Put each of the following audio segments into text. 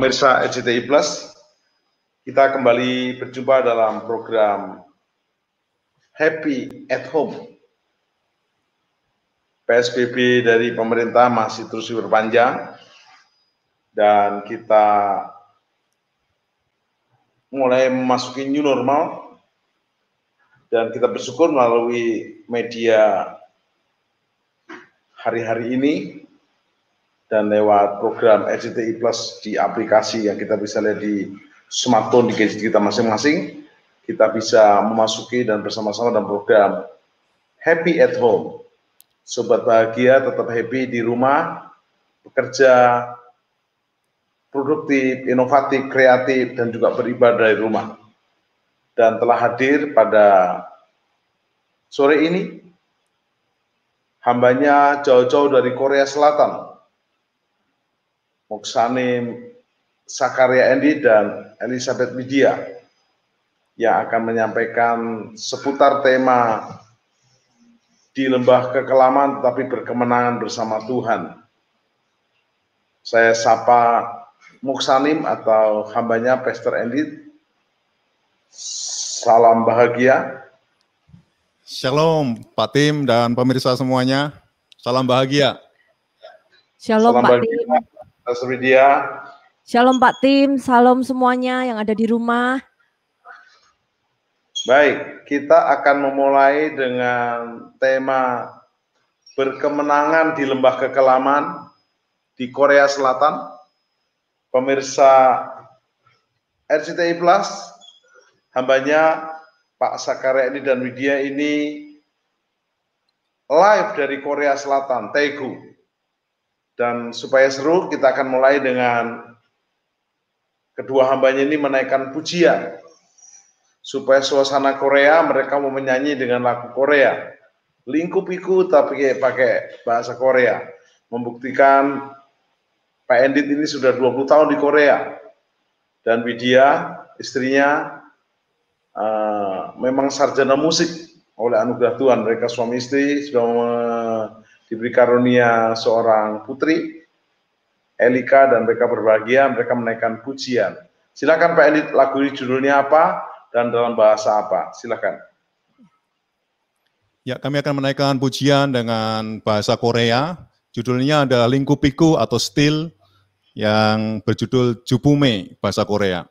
Pemirsa RCTI Plus, kita kembali berjumpa dalam program Happy at Home. PSBB dari pemerintah masih terus diperpanjang dan kita mulai memasuki new normal, dan kita bersyukur melalui media hari-hari ini dan lewat program RCTI Plus di aplikasi yang kita bisa lihat di smartphone, di gadget kita masing-masing, kita bisa memasuki dan bersama-sama dalam program Happy at Home. Sobat bahagia tetap happy di rumah, bekerja, produktif, inovatif, kreatif, dan juga beribadah dari rumah. Dan telah hadir pada sore ini hambanya jauh-jauh dari Korea Selatan, Moksanim Sakarya Endi dan Elizabeth Widya, yang akan menyampaikan seputar tema di lembah kekelaman tetapi berkemenangan bersama Tuhan. Saya sapa Moksanim atau hambanya Pastor Endi. Salam bahagia. Shalom Pak Tim dan pemirsa semuanya. Salam bahagia. Shalom Salam Pak bahagia, Tim. Pastor Widya. Shalom Pak Tim, salam semuanya yang ada di rumah. Baik, kita akan memulai dengan tema berkemenangan di lembah kekelaman di Korea Selatan. Pemirsa RCTI Plus, hambanya Pak Sakarya ini dan Widya ini live dari Korea Selatan, Daegu. Dan supaya seru, kita akan mulai dengan kedua hambanya ini menaikkan pujian. Supaya suasana Korea, mereka mau menyanyi dengan lagu Korea. Lingkupiku tapi pakai bahasa Korea. Membuktikan Pak Endit ini sudah 20 tahun di Korea. Dan Widya, istrinya, memang sarjana musik oleh anugerah Tuhan. Mereka suami istri sudah diberi karunia seorang putri, Elika, dan mereka berbahagia, mereka menaikkan pujian. Silakan Pak Endit, lagu ini judulnya apa dan dalam bahasa apa? Silakan. Ya, kami akan menaikkan pujian dengan bahasa Korea. Judulnya adalah Lingkupiku atau Still yang berjudul Jubume bahasa Korea.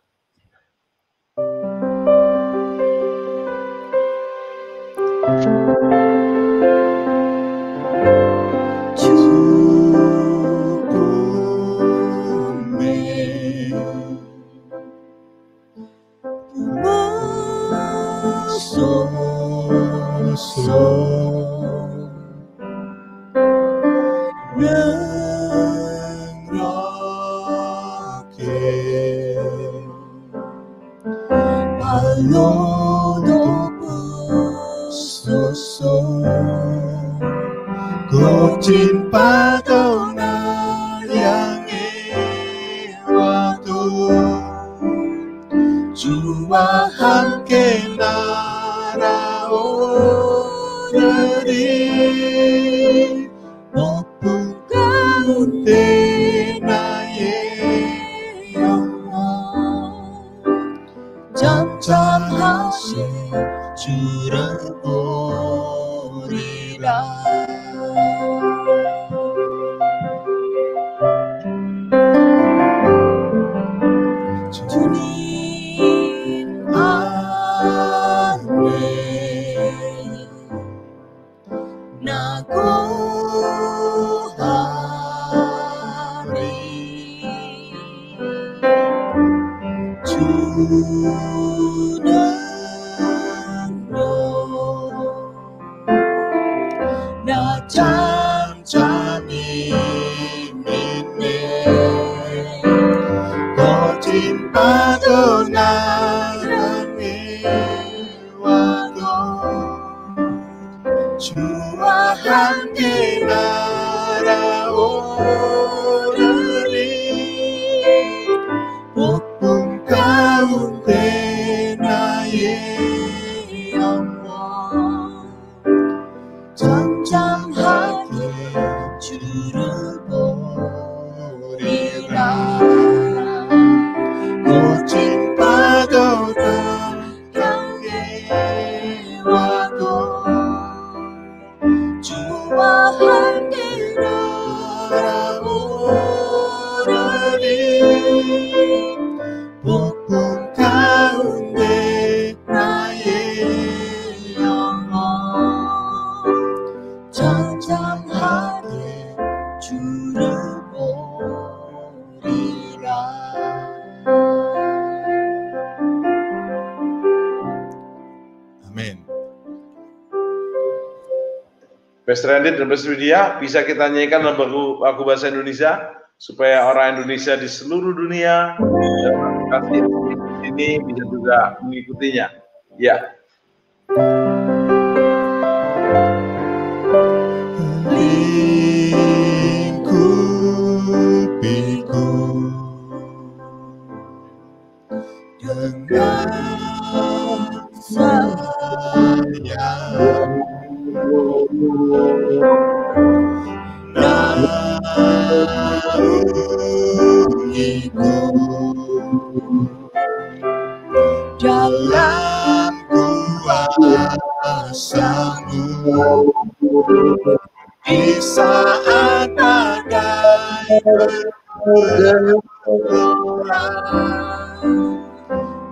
거친 파도 날 향해 와도 주와 함께 날아오르리 높은 가운데 나의 영혼 잠잠하신 주를 보리라. 주님 안에 나 거하리 주는 나 잠잠히 믿네 거친 파도 나랑에 와도 주와 함께 날아오르리 폭풍 가운데 나의 영혼 잠잠하게 주를 보리라. Pastor Andit dan Pastor Widya, bisa kita nyanyikan lagu bahasa Indonesia supaya orang Indonesia di seluruh dunia dan di sini bisa juga mengikutinya. Ya. Lingkupiku dengan sayang, naungiku dalam kuasamu di saat badai bergelora.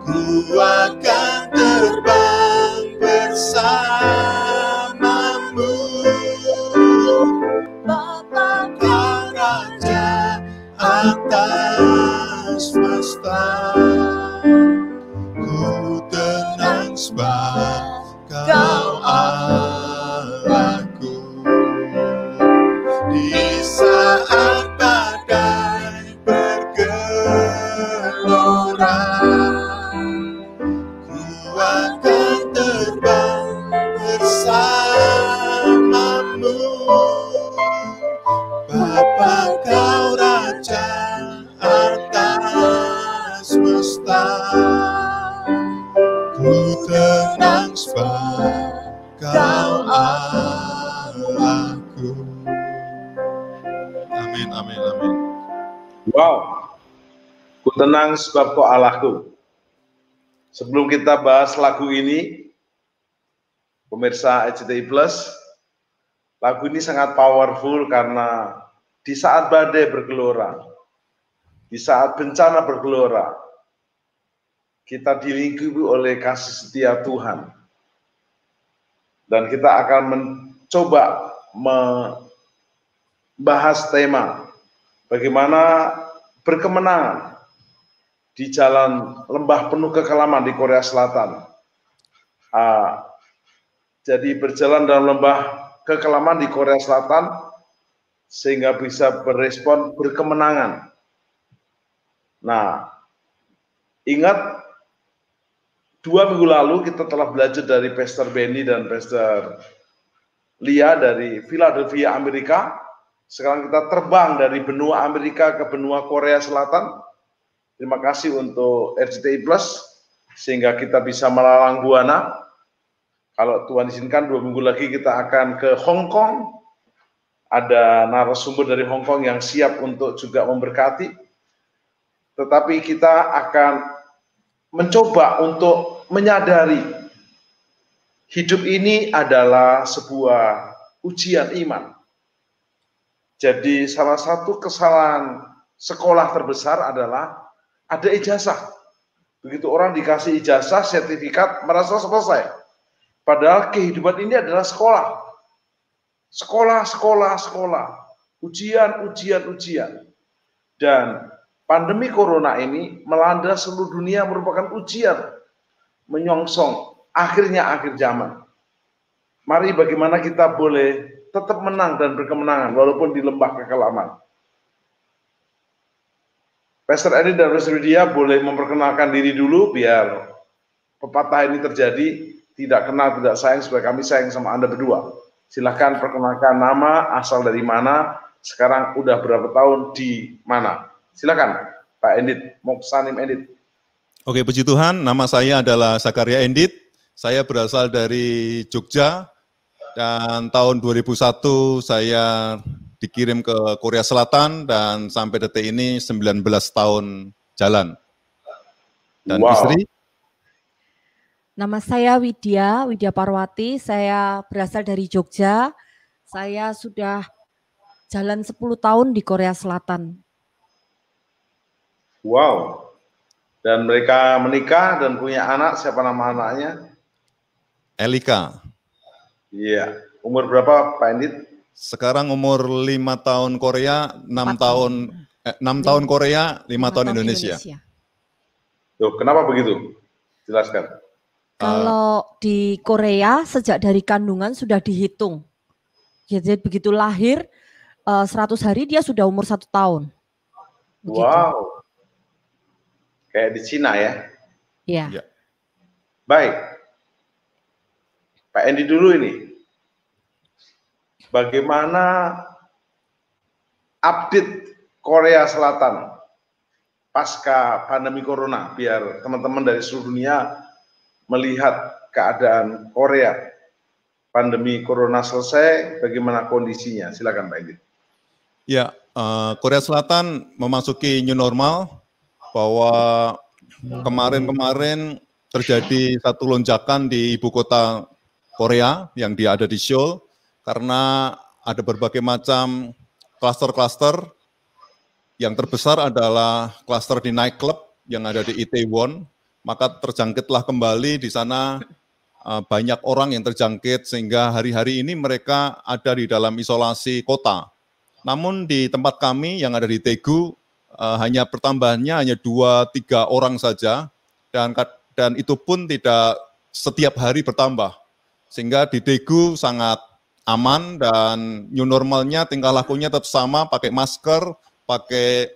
Ku akan terbang bersamamu, Bapa Kau Raja atas semesta. Ku tenang sebab Kau Allahku. Di saat badai bergelora, akan terbang bersamamu, Bapa Kau Raja atas semesta. Ku tenang sebab Kau Allahku. Amin, amin, amin. Wow, ku tenang sebab Kau Allahku. Sebelum kita bahas lagu ini, pemirsa RCTI Plus, lagu ini sangat powerful karena di saat badai bergelora, di saat bencana bergelora, kita dilingkupi oleh kasih setia Tuhan. Dan kita akan mencoba membahas tema bagaimana berkemenangan di jalan lembah penuh kekelaman di Korea Selatan. Jadi berjalan dalam lembah kekelaman di Korea Selatan sehingga bisa berespon berkemenangan. Nah, ingat 2 minggu lalu kita telah belajar dari Pastor Benny dan Pastor Lia dari Philadelphia, Amerika. Sekarang kita terbang dari benua Amerika ke benua Korea Selatan. Terima kasih untuk RCTI Plus, sehingga kita bisa melalang buana. Kalau Tuhan izinkan 2 minggu lagi kita akan ke Hong Kong. Ada narasumber dari Hong Kong yang siap untuk juga memberkati. Tetapi kita akan mencoba untuk menyadari hidup ini adalah sebuah ujian iman. Jadi salah satu kesalahan sekolah terbesar adalah ada ijazah. Begitu orang dikasih ijazah, sertifikat, merasa selesai. Padahal kehidupan ini adalah sekolah. Sekolah, sekolah, sekolah. Ujian, ujian, ujian. Dan pandemi corona ini melanda seluruh dunia merupakan ujian. Menyongsong akhirnya akhir zaman. Mari bagaimana kita boleh tetap menang dan berkemenangan walaupun di lembah kekelaman. Pastor Edi dan Pastor Widya boleh memperkenalkan diri dulu biar pepatah ini terjadi, tidak kenal tidak sayang supaya kami sayang sama Anda berdua. Silahkan perkenalkan nama, asal dari mana, sekarang udah berapa tahun di mana. Silakan Pak Endit, Moksanim Endit. Oke, puji Tuhan, nama saya adalah Zakaria Endit. Saya berasal dari Jogja dan tahun 2001 saya dikirim ke Korea Selatan dan sampai detik ini 19 tahun jalan. Dan istri? Nama saya Widya Parwati, saya berasal dari Jogja. Saya sudah jalan 10 tahun di Korea Selatan. Wow. Dan mereka menikah dan punya anak, siapa nama anaknya? Elika. Iya. Umur berapa Pak Endit? Sekarang umur 5 tahun Korea, 6 tahun Korea, 5 tahun Indonesia. Tuh, kenapa begitu? Jelaskan. Kalau di Korea sejak dari kandungan sudah dihitung. Jadi begitu lahir 100 hari dia sudah umur 1 tahun. Begitu. Wow. Kayak di Cina ya. Ya. Ya. Baik. Pak Endi dulu ini. Bagaimana update Korea Selatan pasca pandemi corona, biar teman-teman dari seluruh dunia melihat keadaan Korea. Pandemi corona selesai, bagaimana kondisinya? Silakan Pak Endi. Ya, Korea Selatan memasuki new normal, bahwa kemarin-kemarin terjadi satu lonjakan di ibu kota Korea yang ada di Seoul, karena ada berbagai macam klaster-klaster. Yang terbesar adalah klaster di nightclub yang ada di Itaewon, maka terjangkitlah kembali di sana banyak orang yang terjangkit, sehingga hari-hari ini mereka ada di dalam isolasi kota. Namun di tempat kami yang ada di Daegu, hanya pertambahannya hanya 2-3 orang saja, dan itu pun tidak setiap hari bertambah. Sehingga di Daegu sangat aman, dan new normalnya tingkah lakunya tetap sama, pakai masker, pakai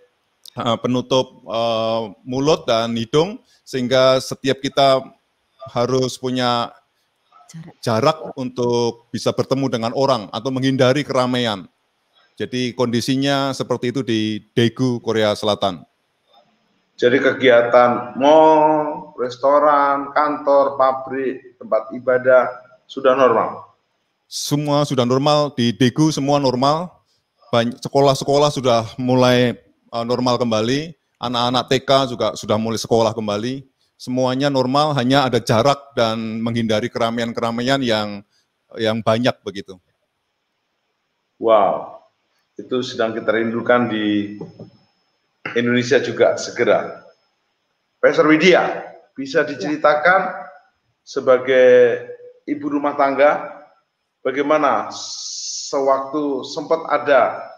penutup mulut dan hidung, sehingga setiap kita harus punya jarak untuk bisa bertemu dengan orang atau menghindari keramaian. Jadi kondisinya seperti itu di Daegu, Korea Selatan. Jadi kegiatan mall, restoran, kantor, pabrik, tempat ibadah sudah normal? Semua sudah normal, di Daegu semua normal. Sekolah-sekolah sudah mulai normal kembali, anak-anak TK juga sudah mulai sekolah kembali. Semuanya normal, hanya ada jarak dan menghindari keramaian-keramaian yang banyak begitu. Wow, itu sedang kita rindukan di Indonesia juga segera. Profesor Widya, bisa diceritakan sebagai ibu rumah tangga, bagaimana sewaktu sempat ada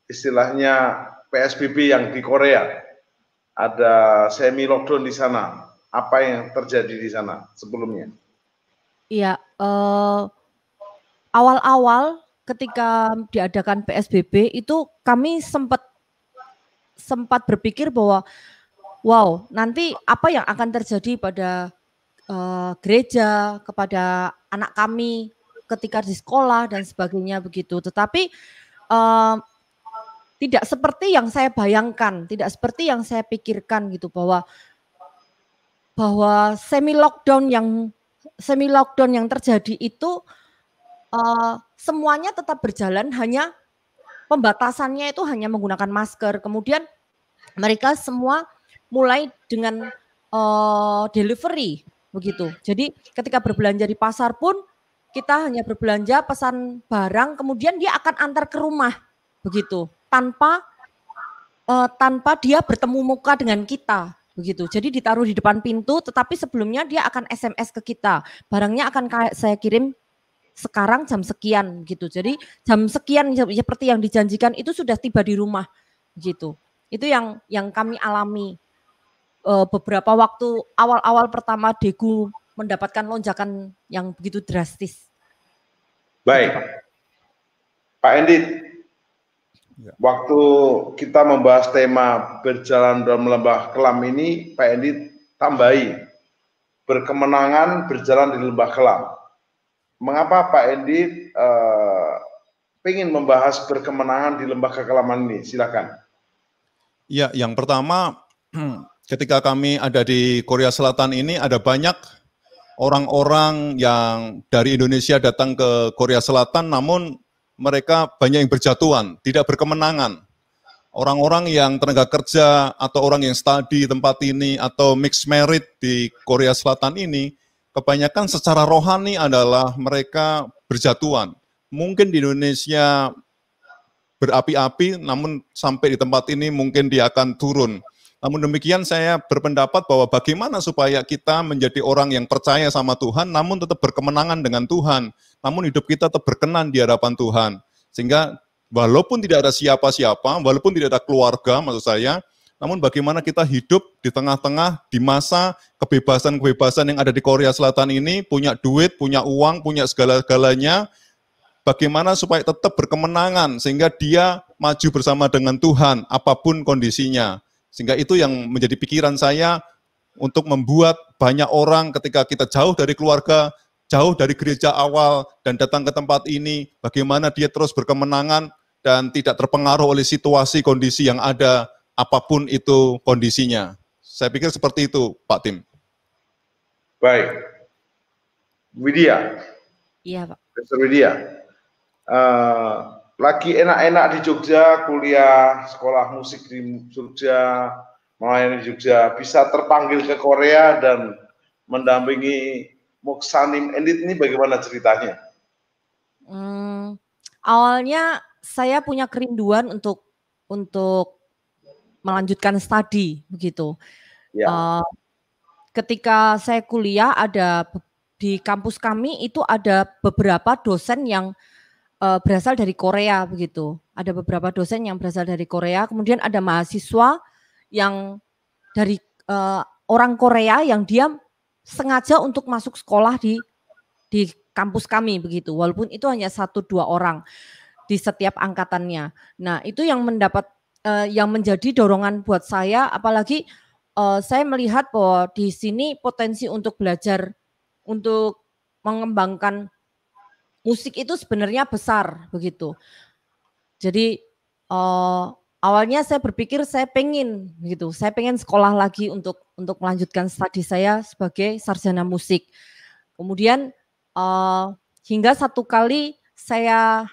istilahnya PSBB yang di Korea, ada semi lockdown di sana, apa yang terjadi di sana sebelumnya? Iya, awal-awal ketika diadakan PSBB itu kami sempat berpikir bahwa wow, nanti apa yang akan terjadi pada gereja, kepada anak kami ketika di sekolah dan sebagainya begitu. Tetapi tidak seperti yang saya bayangkan, tidak seperti yang saya pikirkan gitu, bahwa semi lockdown yang terjadi itu semuanya tetap berjalan, hanya pembatasannya itu hanya menggunakan masker. Kemudian mereka semua mulai dengan delivery begitu. Jadi ketika berbelanja di pasar pun kita hanya berbelanja, pesan barang, kemudian dia akan antar ke rumah begitu, tanpa dia bertemu muka dengan kita begitu. Jadi ditaruh di depan pintu, tetapi sebelumnya dia akan SMS ke kita, barangnya akan saya kirim sekarang jam sekian gitu. Jadi jam sekian seperti yang dijanjikan itu sudah tiba di rumah gitu. Itu yang kami alami beberapa waktu awal-awal pertama Daegu mendapatkan lonjakan yang begitu drastis. Baik, Pak Endi, waktu kita membahas tema berjalan dalam lembah kelam ini, Pak Endi tambahi berkemenangan berjalan di lembah kelam. Mengapa Pak Endi ingin membahas berkemenangan di lembah kekelaman ini? Silakan. Ya, yang pertama, ketika kami ada di Korea Selatan ini, ada banyak orang-orang yang dari Indonesia datang ke Korea Selatan, namun mereka banyak yang berjatuhan, tidak berkemenangan. Orang-orang yang tenaga kerja atau orang yang studi di tempat ini atau mixed merit di Korea Selatan ini, kebanyakan secara rohani adalah mereka berjatuhan. Mungkin di Indonesia berapi-api, namun sampai di tempat ini mungkin dia akan turun. Namun demikian saya berpendapat bahwa bagaimana supaya kita menjadi orang yang percaya sama Tuhan, namun tetap berkemenangan dengan Tuhan, namun hidup kita tetap berkenan di hadapan Tuhan. Sehingga walaupun tidak ada siapa-siapa, walaupun tidak ada keluarga maksud saya, namun bagaimana kita hidup di tengah-tengah, di masa kebebasan-kebebasan yang ada di Korea Selatan ini, punya duit, punya uang, punya segala-galanya, bagaimana supaya tetap berkemenangan sehingga dia maju bersama dengan Tuhan apapun kondisinya. Sehingga itu yang menjadi pikiran saya untuk membuat banyak orang ketika kita jauh dari keluarga, jauh dari gereja awal dan datang ke tempat ini, bagaimana dia terus berkemenangan dan tidak terpengaruh oleh situasi kondisi yang ada apapun itu kondisinya. Saya pikir seperti itu, Pak Tim. Baik. Widya. Iya, Pak. Pastor Widya. Lagi enak-enak di Jogja, kuliah, sekolah musik di Jogja, melayani di Jogja, bisa terpanggil ke Korea dan mendampingi Moksanim Endit ini bagaimana ceritanya? Awalnya saya punya kerinduan untuk melanjutkan studi begitu. Ya. Ketika saya kuliah di kampus kami itu ada beberapa dosen yang berasal dari Korea begitu. Ada beberapa dosen yang berasal dari Korea. Kemudian ada mahasiswa yang dari orang Korea yang dia sengaja untuk masuk sekolah di kampus kami begitu. Walaupun itu hanya 1-2 orang di setiap angkatannya. Nah itu yang yang menjadi dorongan buat saya. Apalagi saya melihat bahwa di sini potensi untuk belajar untuk mengembangkan musik itu sebenarnya besar begitu. Jadi awalnya saya berpikir saya pengen sekolah lagi untuk melanjutkan studi saya sebagai sarjana musik. Kemudian hingga satu kali saya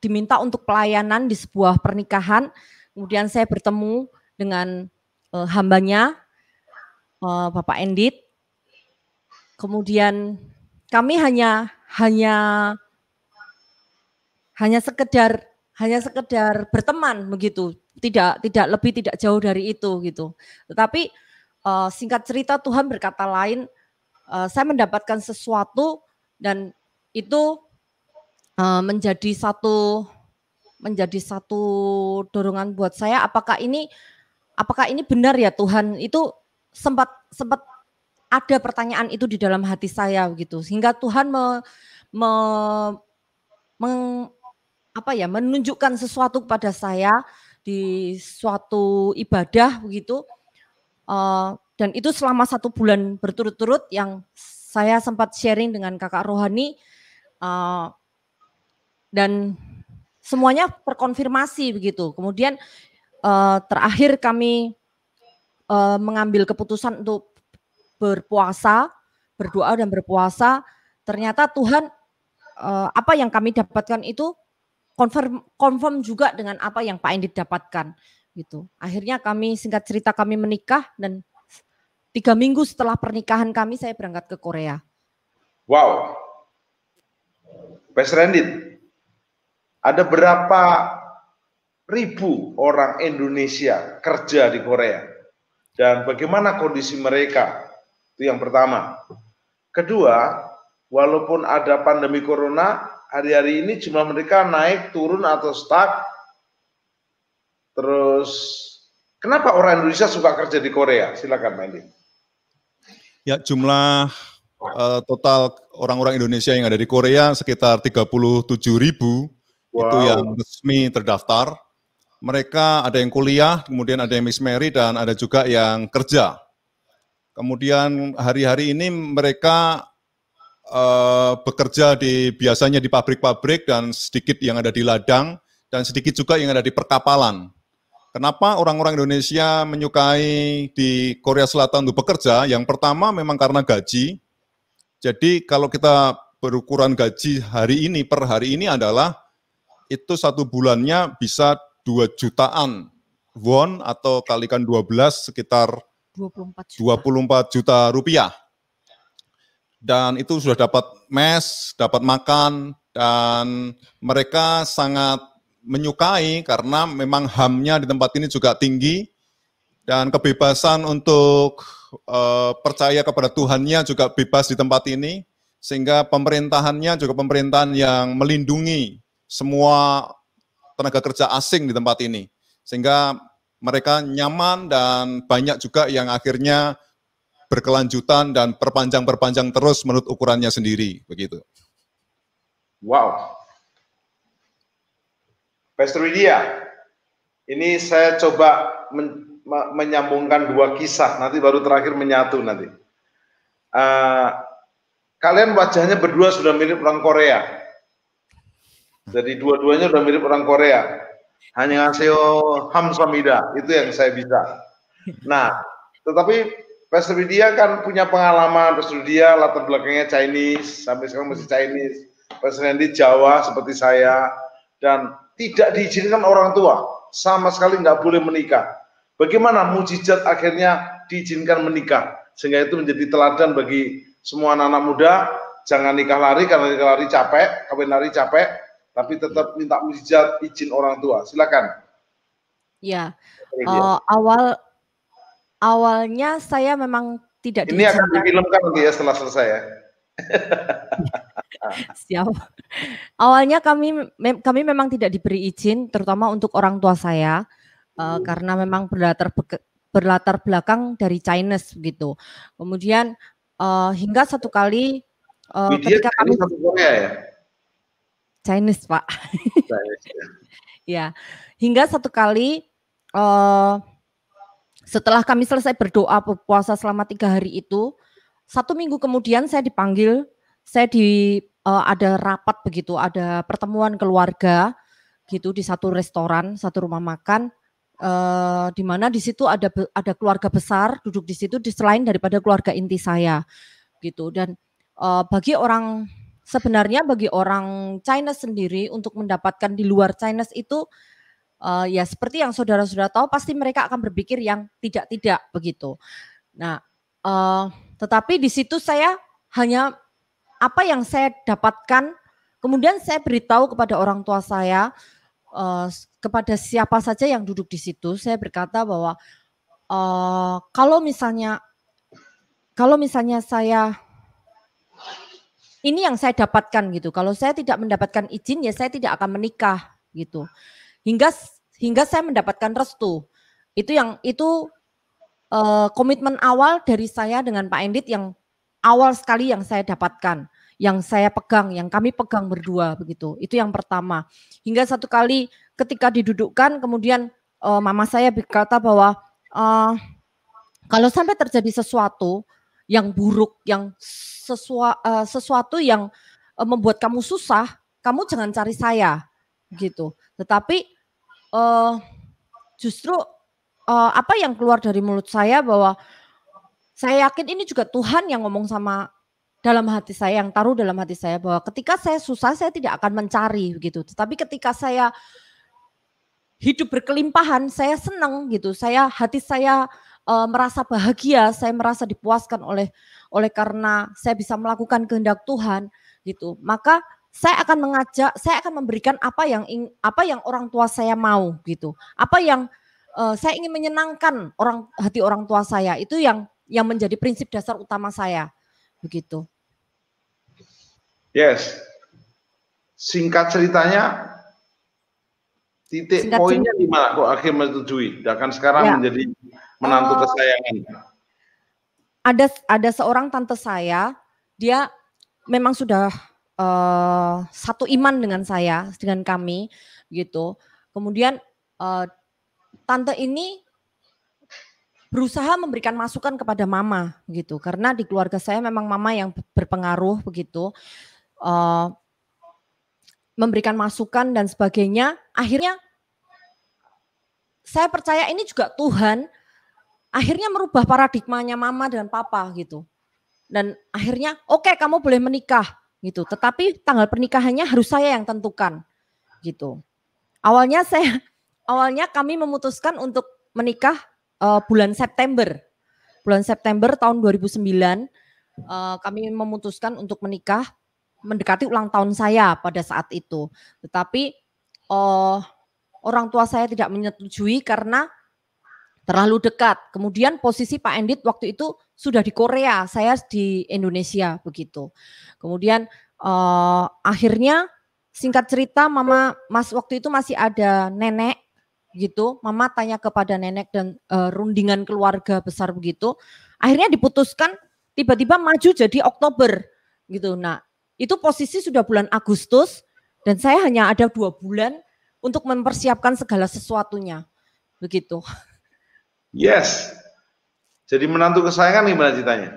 diminta untuk pelayanan di sebuah pernikahan. Kemudian saya bertemu dengan hambanya Bapak Endit. Kemudian kami hanya sekedar berteman begitu, tidak lebih tidak jauh dari itu gitu. Tetapi singkat cerita Tuhan berkata lain, saya mendapatkan sesuatu dan itu menjadi satu dorongan buat saya. Apakah ini benar ya Tuhan? Itu sempat ada pertanyaan itu di dalam hati saya gitu, sehingga Tuhan menunjukkan sesuatu kepada saya di suatu ibadah begitu, dan itu selama 1 bulan berturut-turut yang saya sempat sharing dengan kakak rohani, dan semuanya terkonfirmasi begitu. Kemudian terakhir kami mengambil keputusan untuk berdoa dan berpuasa. Ternyata Tuhan apa yang kami dapatkan itu confirm juga dengan apa yang Pak Endit dapatkan gitu. Akhirnya singkat cerita kami menikah dan 3 minggu setelah pernikahan kami saya berangkat ke Korea. Wow. Pastor Endit, ada berapa ribu orang Indonesia kerja di Korea? Dan bagaimana kondisi mereka? Itu yang pertama. Kedua, walaupun ada pandemi corona, hari-hari ini jumlah mereka naik, turun, atau stuck. Terus, kenapa orang Indonesia suka kerja di Korea? Silakan, Pak Endit. Ya, jumlah total orang-orang Indonesia yang ada di Korea sekitar 37.000. Wow. Itu yang resmi terdaftar. Mereka ada yang kuliah, kemudian ada yang mixed married, dan ada juga yang kerja. Kemudian hari-hari ini mereka bekerja biasanya di pabrik-pabrik dan sedikit yang ada di ladang, dan sedikit juga yang ada di perkapalan. Kenapa orang-orang Indonesia menyukai di Korea Selatan untuk bekerja? Yang pertama memang karena gaji. Jadi kalau kita berukuran gaji per hari ini adalah itu 1 bulannya bisa 2 jutaan won atau kalikan 12 sekitar 24 juta rupiah. Dan itu sudah dapat mes, dapat makan, dan mereka sangat menyukai karena memang HAM-nya di tempat ini juga tinggi, dan kebebasan untuk percaya kepada Tuhannya juga bebas di tempat ini, sehingga pemerintahannya juga pemerintahan yang melindungi semua tenaga kerja asing di tempat ini, sehingga mereka nyaman dan banyak juga yang akhirnya berkelanjutan dan perpanjang terus menurut ukurannya sendiri, begitu. Wow. Pastor Widya, ini saya coba menyambungkan dua kisah, nanti baru terakhir menyatu nanti. Kalian wajahnya berdua sudah mirip orang Korea. Jadi dua-duanya sudah mirip orang Korea. Hanya Annyeonghaseyo Hamsamida, itu yang saya bisa. Nah, tetapi Pastor Widya kan punya pengalaman, Pastor Widya latar belakangnya Chinese, sampai sekarang masih Chinese. Pastor Andy Jawa seperti saya, dan tidak diizinkan orang tua, sama sekali nggak boleh menikah. Bagaimana mujizat akhirnya diizinkan menikah, sehingga itu menjadi teladan bagi semua anak-anak muda. Jangan nikah lari, karena nikah lari capek, kawin lari capek, tapi tetap minta mujizat izin orang tua. Silakan. Ya, awalnya saya memang tidak Ini diizinkan. akan difilmkan nanti ya setelah selesai ya. Siap. Awalnya kami memang tidak diberi izin, terutama untuk orang tua saya, karena memang berlatar belakang dari Chinese gitu. Kemudian hingga satu kali ketika kami satu Korea ya. Chinese, Pak. Chinese, ya. Ya, hingga satu kali setelah kami selesai berdoa puasa selama 3 hari itu, 1 minggu kemudian saya dipanggil, ada rapat begitu, ada pertemuan keluarga gitu di satu restoran, satu rumah makan, di mana di situ ada keluarga besar duduk di situ selain daripada keluarga inti saya gitu. Dan bagi orang China sendiri untuk mendapatkan di luar China itu ya seperti yang saudara-saudara tahu, pasti mereka akan berpikir yang tidak begitu. Nah, tetapi di situ saya hanya apa yang saya dapatkan, kemudian saya beritahu kepada orang tua saya, kepada siapa saja yang duduk di situ, saya berkata bahwa kalau misalnya saya ini yang saya dapatkan gitu. Kalau saya tidak mendapatkan izin, ya saya tidak akan menikah gitu. Hingga saya mendapatkan restu. Itu komitmen awal dari saya dengan Pak Endit yang awal sekali yang saya dapatkan, yang saya pegang, yang kami pegang berdua begitu. Itu yang pertama. Hingga satu kali ketika didudukkan, kemudian mama saya berkata bahwa kalau sampai terjadi sesuatu yang buruk, yang sesuatu yang membuat kamu susah, kamu jangan cari saya, gitu. Tetapi justru apa yang keluar dari mulut saya bahwa saya yakin ini juga Tuhan yang ngomong dalam hati saya, yang taruh dalam hati saya bahwa ketika saya susah saya tidak akan mencari, gitu. Tetapi ketika saya hidup berkelimpahan, saya senang gitu. Hati saya merasa bahagia, saya merasa dipuaskan oleh karena saya bisa melakukan kehendak Tuhan gitu. Maka saya akan memberikan apa yang orang tua saya mau gitu. Apa yang saya ingin menyenangkan hati orang tua saya, itu yang menjadi prinsip dasar utama saya begitu. Yes. Singkat ceritanya, titik poinnya di mana kok akhirnya menyetujui? Dan sekarang menjadi menantu kesayangan. Ada seorang tante saya, dia memang sudah satu iman dengan saya, dengan kami gitu. Kemudian tante ini berusaha memberikan masukan kepada mama gitu, karena di keluarga saya memang mama yang berpengaruh begitu, memberikan masukan dan sebagainya. Akhirnya saya percaya ini juga Tuhan akhirnya merubah paradigmanya mama dan papa gitu. Dan akhirnya oke, kamu boleh menikah gitu. Tetapi tanggal pernikahannya harus saya yang tentukan gitu. Awalnya kami memutuskan untuk menikah bulan September. Bulan September tahun 2009 kami memutuskan untuk menikah mendekati ulang tahun saya pada saat itu. Tetapi orang tua saya tidak menyetujui karena terlalu dekat. Kemudian posisi Pak Endit waktu itu sudah di Korea, saya di Indonesia begitu. Kemudian akhirnya singkat cerita waktu itu masih ada nenek gitu. Mama tanya kepada nenek dan rundingan keluarga besar begitu. Akhirnya diputuskan tiba-tiba maju jadi Oktober gitu. Nah, itu posisi sudah bulan Agustus dan saya hanya ada 2 bulan untuk mempersiapkan segala sesuatunya. Begitu. Yes. Jadi menantu kesayangan gimana ceritanya?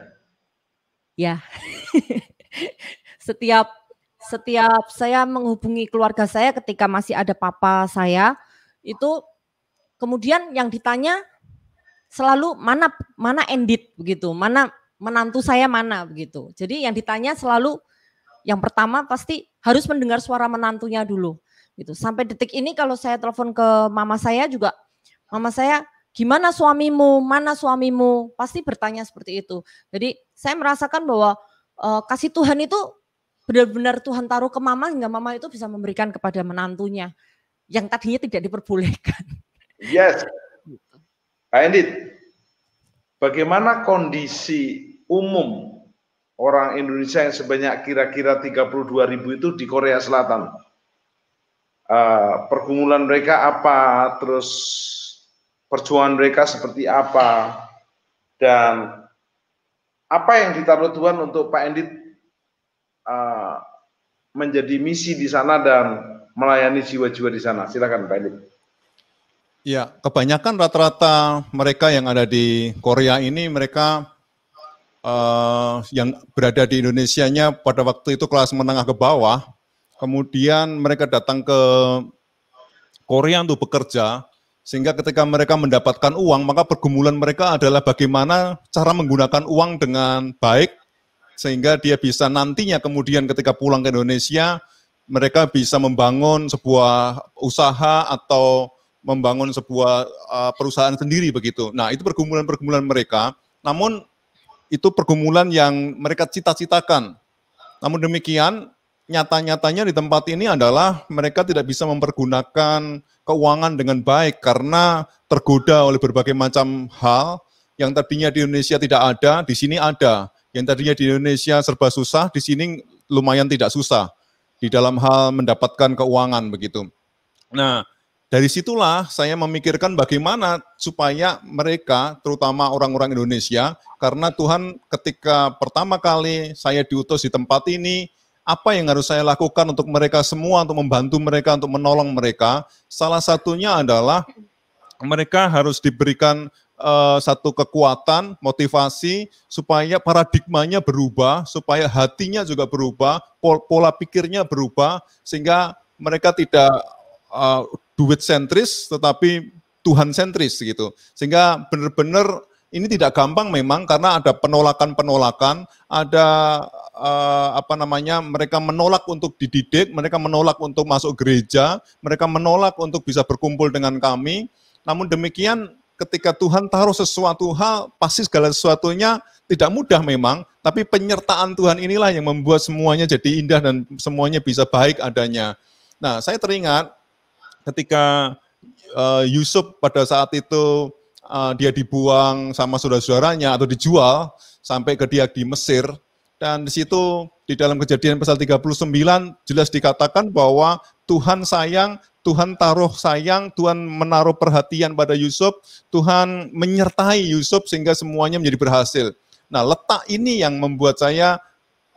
Ya. Setiap saya menghubungi keluarga saya ketika masih ada papa saya, itu kemudian yang ditanya selalu mana Endit begitu, mana menantu saya mana begitu. Jadi yang ditanya selalu yang pertama pasti harus mendengar suara menantunya dulu gitu. Sampai detik ini kalau saya telepon ke mama saya juga, mama saya, gimana suamimu, mana suamimu, pasti bertanya seperti itu. Jadi saya merasakan bahwa kasih Tuhan itu benar-benar Tuhan taruh ke mama hingga mama itu bisa memberikan kepada menantunya yang tadinya tidak diperbolehkan. Yes. Pak Endit, bagaimana kondisi umum orang Indonesia yang sebanyak kira-kira 32.000 itu di Korea Selatan? Pergumulan mereka apa, terus perjuangan mereka seperti apa, dan apa yang ditaruh Tuhan untuk Pak Endit menjadi misi di sana dan melayani jiwa-jiwa di sana. Silakan Pak Endit. Ya, kebanyakan rata-rata mereka yang ada di Korea ini, mereka yang berada di Indonesianya pada waktu itu kelas menengah ke bawah, kemudian mereka datang ke Korea untuk bekerja, sehingga ketika mereka mendapatkan uang, maka pergumulan mereka adalah bagaimana cara menggunakan uang dengan baik, sehingga dia bisa nantinya kemudian ketika pulang ke Indonesia, mereka bisa membangun sebuah usaha atau membangun sebuah perusahaan sendiri begitu. Nah, itu pergumulan-pergumulan mereka, namun itu pergumulan yang mereka cita-citakan. Namun demikian, nyata-nyatanya di tempat ini adalah mereka tidak bisa mempergunakan keuangan dengan baik karena tergoda oleh berbagai macam hal yang tadinya di Indonesia tidak ada, di sini ada. Yang tadinya di Indonesia serba susah, di sini lumayan tidak susah di dalam hal mendapatkan keuangan begitu. Nah, dari situlah saya memikirkan bagaimana supaya mereka, terutama orang-orang Indonesia, karena Tuhan ketika pertama kali saya diutus di tempat ini, apa yang harus saya lakukan untuk mereka semua, untuk membantu mereka, untuk menolong mereka, salah satunya adalah mereka harus diberikan satu kekuatan, motivasi, supaya paradigmanya berubah, supaya hatinya juga berubah, pola pikirnya berubah, sehingga mereka tidak duit sentris, tetapi Tuhan sentris gitu. Sehingga benar-benar ini tidak gampang memang karena ada penolakan-penolakan, ada mereka menolak untuk dididik, mereka menolak untuk masuk gereja, mereka menolak untuk bisa berkumpul dengan kami. Namun demikian ketika Tuhan taruh sesuatu hal, pasti segala sesuatunya tidak mudah memang, tapi penyertaan Tuhan inilah yang membuat semuanya jadi indah dan semuanya bisa baik adanya. Nah, saya teringat ketika Yusuf pada saat itu dia dibuang sama saudara-saudaranya atau dijual sampai ke dia di Mesir, dan di situ di dalam Kejadian pasal 39 jelas dikatakan bahwa Tuhan sayang, Tuhan taruh sayang, Tuhan menaruh perhatian pada Yusuf, Tuhan menyertai Yusuf sehingga semuanya menjadi berhasil. Nah, letak ini yang membuat saya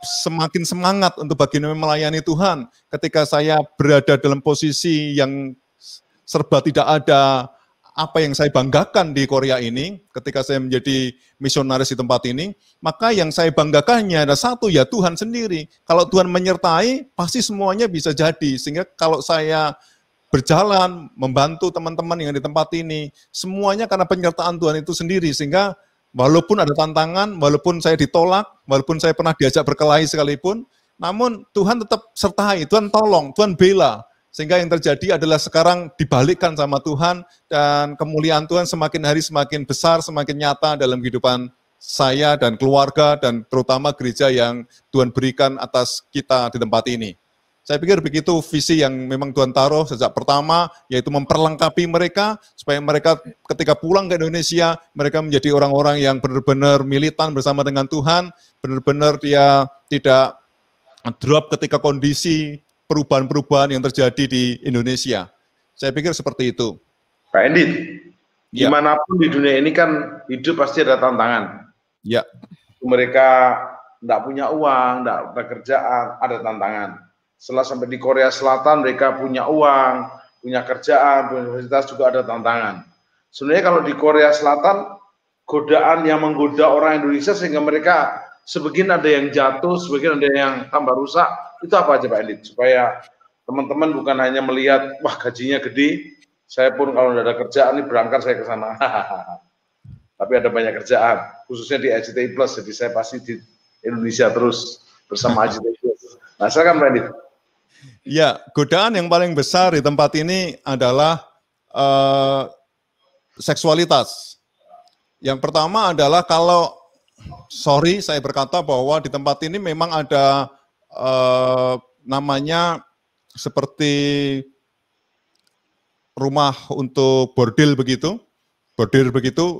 semakin semangat untuk bagaimana melayani Tuhan. Ketika saya berada dalam posisi yang serba tidak ada apa yang saya banggakan di Korea ini, ketika saya menjadi misionaris di tempat ini, maka yang saya banggakannya ada satu, ya Tuhan sendiri. Kalau Tuhan menyertai, pasti semuanya bisa jadi. Sehingga kalau saya berjalan, membantu teman-teman yang di tempat ini, semuanya karena penyertaan Tuhan itu sendiri. Sehingga walaupun ada tantangan, walaupun saya ditolak, walaupun saya pernah diajak berkelahi sekalipun, namun Tuhan tetap sertai, Tuhan tolong, Tuhan bela. Sehingga yang terjadi adalah sekarang dibalikkan sama Tuhan dan kemuliaan Tuhan semakin hari semakin besar, semakin nyata dalam kehidupan saya dan keluarga dan terutama gereja yang Tuhan berikan atas kita di tempat ini. Saya pikir begitu visi yang memang Tuhan taruh sejak pertama, yaitu memperlengkapi mereka supaya mereka ketika pulang ke Indonesia, mereka menjadi orang-orang yang benar-benar militan bersama dengan Tuhan, benar-benar dia tidak drop ketika kondisi perubahan-perubahan yang terjadi di Indonesia. Saya pikir seperti itu. Pak Endit, dimanapun di dunia ini kan hidup pasti ada tantangan. Ya. Mereka enggak punya uang, enggak ada kerjaan, ada tantangan. Setelah sampai di Korea Selatan mereka punya uang, punya kerjaan, punya universitas juga ada tantangan. Sebenarnya kalau di Korea Selatan godaan yang menggoda orang Indonesia sehingga mereka sebagian ada yang jatuh, sebagian ada yang tambah rusak. Itu apa aja Pak Endit? Supaya teman-teman bukan hanya melihat wah gajinya gede, saya pun kalau tidak ada kerjaan ini berangkat saya ke sana. Tapi ada banyak kerjaan, khususnya di AJTI Plus, jadi saya pasti di Indonesia terus bersama AJTI Plus. Nah, silakan Pak Endit. Ya, godaan yang paling besar di tempat ini adalah seksualitas. Yang pertama adalah sorry saya berkata bahwa di tempat ini memang ada namanya seperti rumah untuk bordil begitu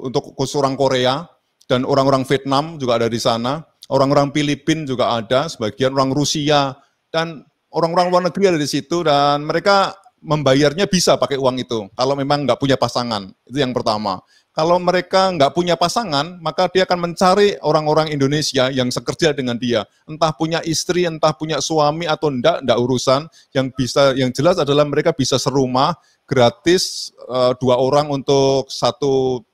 untuk khusus orang Korea dan orang-orang Vietnam juga ada di sana, orang-orang Filipina juga ada, sebagian orang Rusia dan orang-orang luar negeri ada di situ dan mereka membayarnya bisa pakai uang itu kalau memang nggak punya pasangan. Itu yang pertama. Kalau mereka nggak punya pasangan, maka dia akan mencari orang-orang Indonesia yang sekerja dengan dia. Entah punya istri, entah punya suami atau enggak urusan. Yang jelas adalah mereka bisa serumah gratis 2 orang untuk satu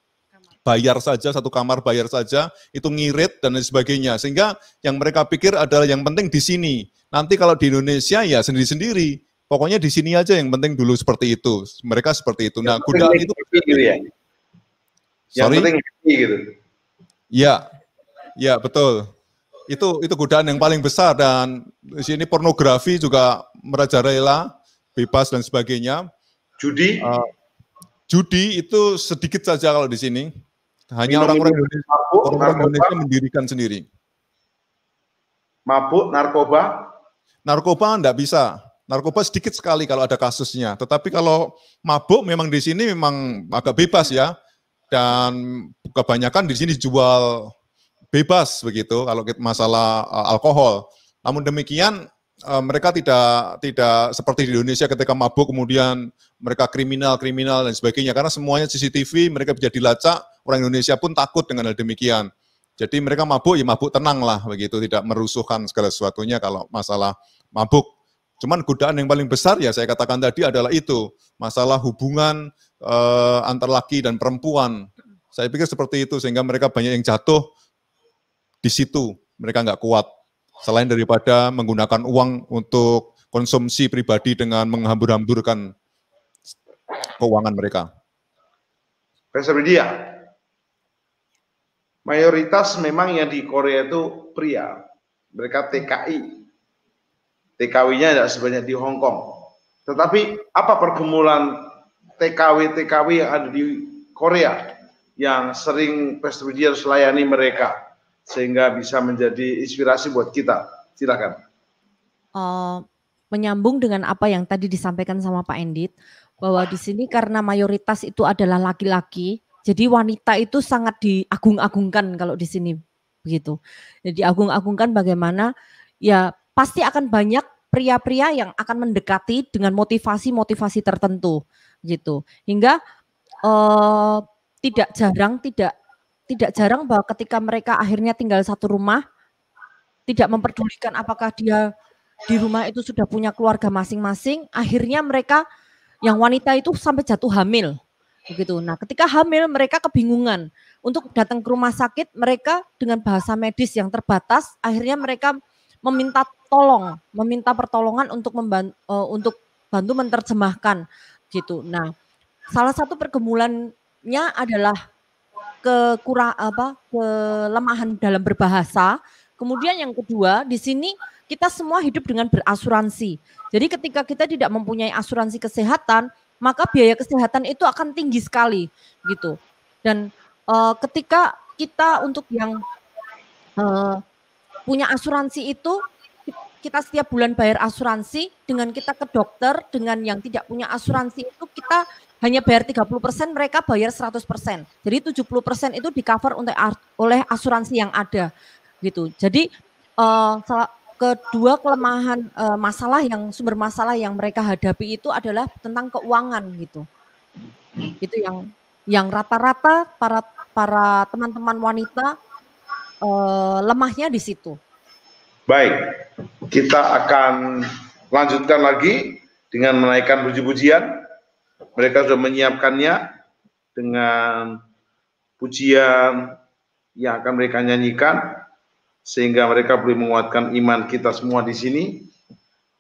kamar bayar saja, itu ngirit dan lain sebagainya. Sehingga yang mereka pikir adalah yang penting di sini. Nanti kalau di Indonesia ya sendiri-sendiri. Pokoknya di sini aja yang penting dulu seperti itu. Mereka seperti itu. Nah, godaan itu gitu ya. Yang penting gitu. Ya betul. Itu godaan yang paling besar dan di sini pornografi juga merajalela, bebas dan sebagainya. Judi itu sedikit saja kalau di sini. Hanya orang-orang Indonesia mendirikan sendiri. Mabuk, narkoba? Narkoba enggak bisa. Narkoba sedikit sekali kalau ada kasusnya. Tetapi kalau mabuk memang di sini memang agak bebas ya. Dan kebanyakan di sini dijual bebas begitu kalau masalah alkohol. Namun demikian mereka tidak seperti di Indonesia ketika mabuk kemudian mereka kriminal dan sebagainya karena semuanya CCTV, mereka bisa dilacak, orang Indonesia pun takut dengan hal demikian. Jadi mereka mabuk ya mabuk tenang lah begitu, tidak merusuhkan segala sesuatunya kalau masalah mabuk. Cuman godaan yang paling besar ya saya katakan tadi adalah itu, masalah hubungan antar laki dan perempuan. Saya pikir seperti itu sehingga mereka banyak yang jatuh di situ, mereka nggak kuat. Selain daripada menggunakan uang untuk konsumsi pribadi dengan menghambur-hamburkan keuangan mereka. Profesor Widya, mayoritas memang yang di Korea itu pria, mereka TKI. TKW-nya tidak sebanyak di Hong Kong. Tetapi apa pergumulan TKW yang ada di Korea yang sering Pastor Widya harus layani mereka sehingga bisa menjadi inspirasi buat kita? Silakan. Menyambung dengan apa yang tadi disampaikan sama Pak Endit, bahwa di sini karena mayoritas itu adalah laki-laki, jadi wanita itu sangat diagung-agungkan kalau di sini begitu. Jadi diagung-agungkan bagaimana ya pasti akan banyak pria-pria yang akan mendekati dengan motivasi-motivasi tertentu gitu. Hingga tidak jarang bahwa ketika mereka akhirnya tinggal satu rumah, tidak memperdulikan apakah dia di rumah itu sudah punya keluarga masing-masing, akhirnya mereka yang wanita itu sampai jatuh hamil begitu. Nah, ketika hamil mereka kebingungan untuk datang ke rumah sakit, mereka dengan bahasa medis yang terbatas, akhirnya mereka meminta pertolongan untuk bantu menerjemahkan gitu. Nah, salah satu pergumulannya adalah kelemahan dalam berbahasa. Kemudian yang kedua, di sini kita semua hidup dengan berasuransi. Jadi ketika kita tidak mempunyai asuransi kesehatan, maka biaya kesehatan itu akan tinggi sekali gitu. Dan ketika kita untuk yang punya asuransi itu, kita setiap bulan bayar asuransi, dengan kita ke dokter, dengan yang tidak punya asuransi itu kita hanya bayar 30%, mereka bayar 100%. Jadi 70% itu di-cover oleh asuransi yang ada gitu. Jadi kedua kelemahan sumber masalah yang mereka hadapi itu adalah tentang keuangan gitu. Itu yang rata-rata para teman-teman wanita lemahnya di situ Baik, kita akan lanjutkan lagi dengan menaikkan puji-pujian. Mereka sudah menyiapkannya dengan pujian yang akan mereka nyanyikan, sehingga mereka boleh menguatkan iman kita semua di sini.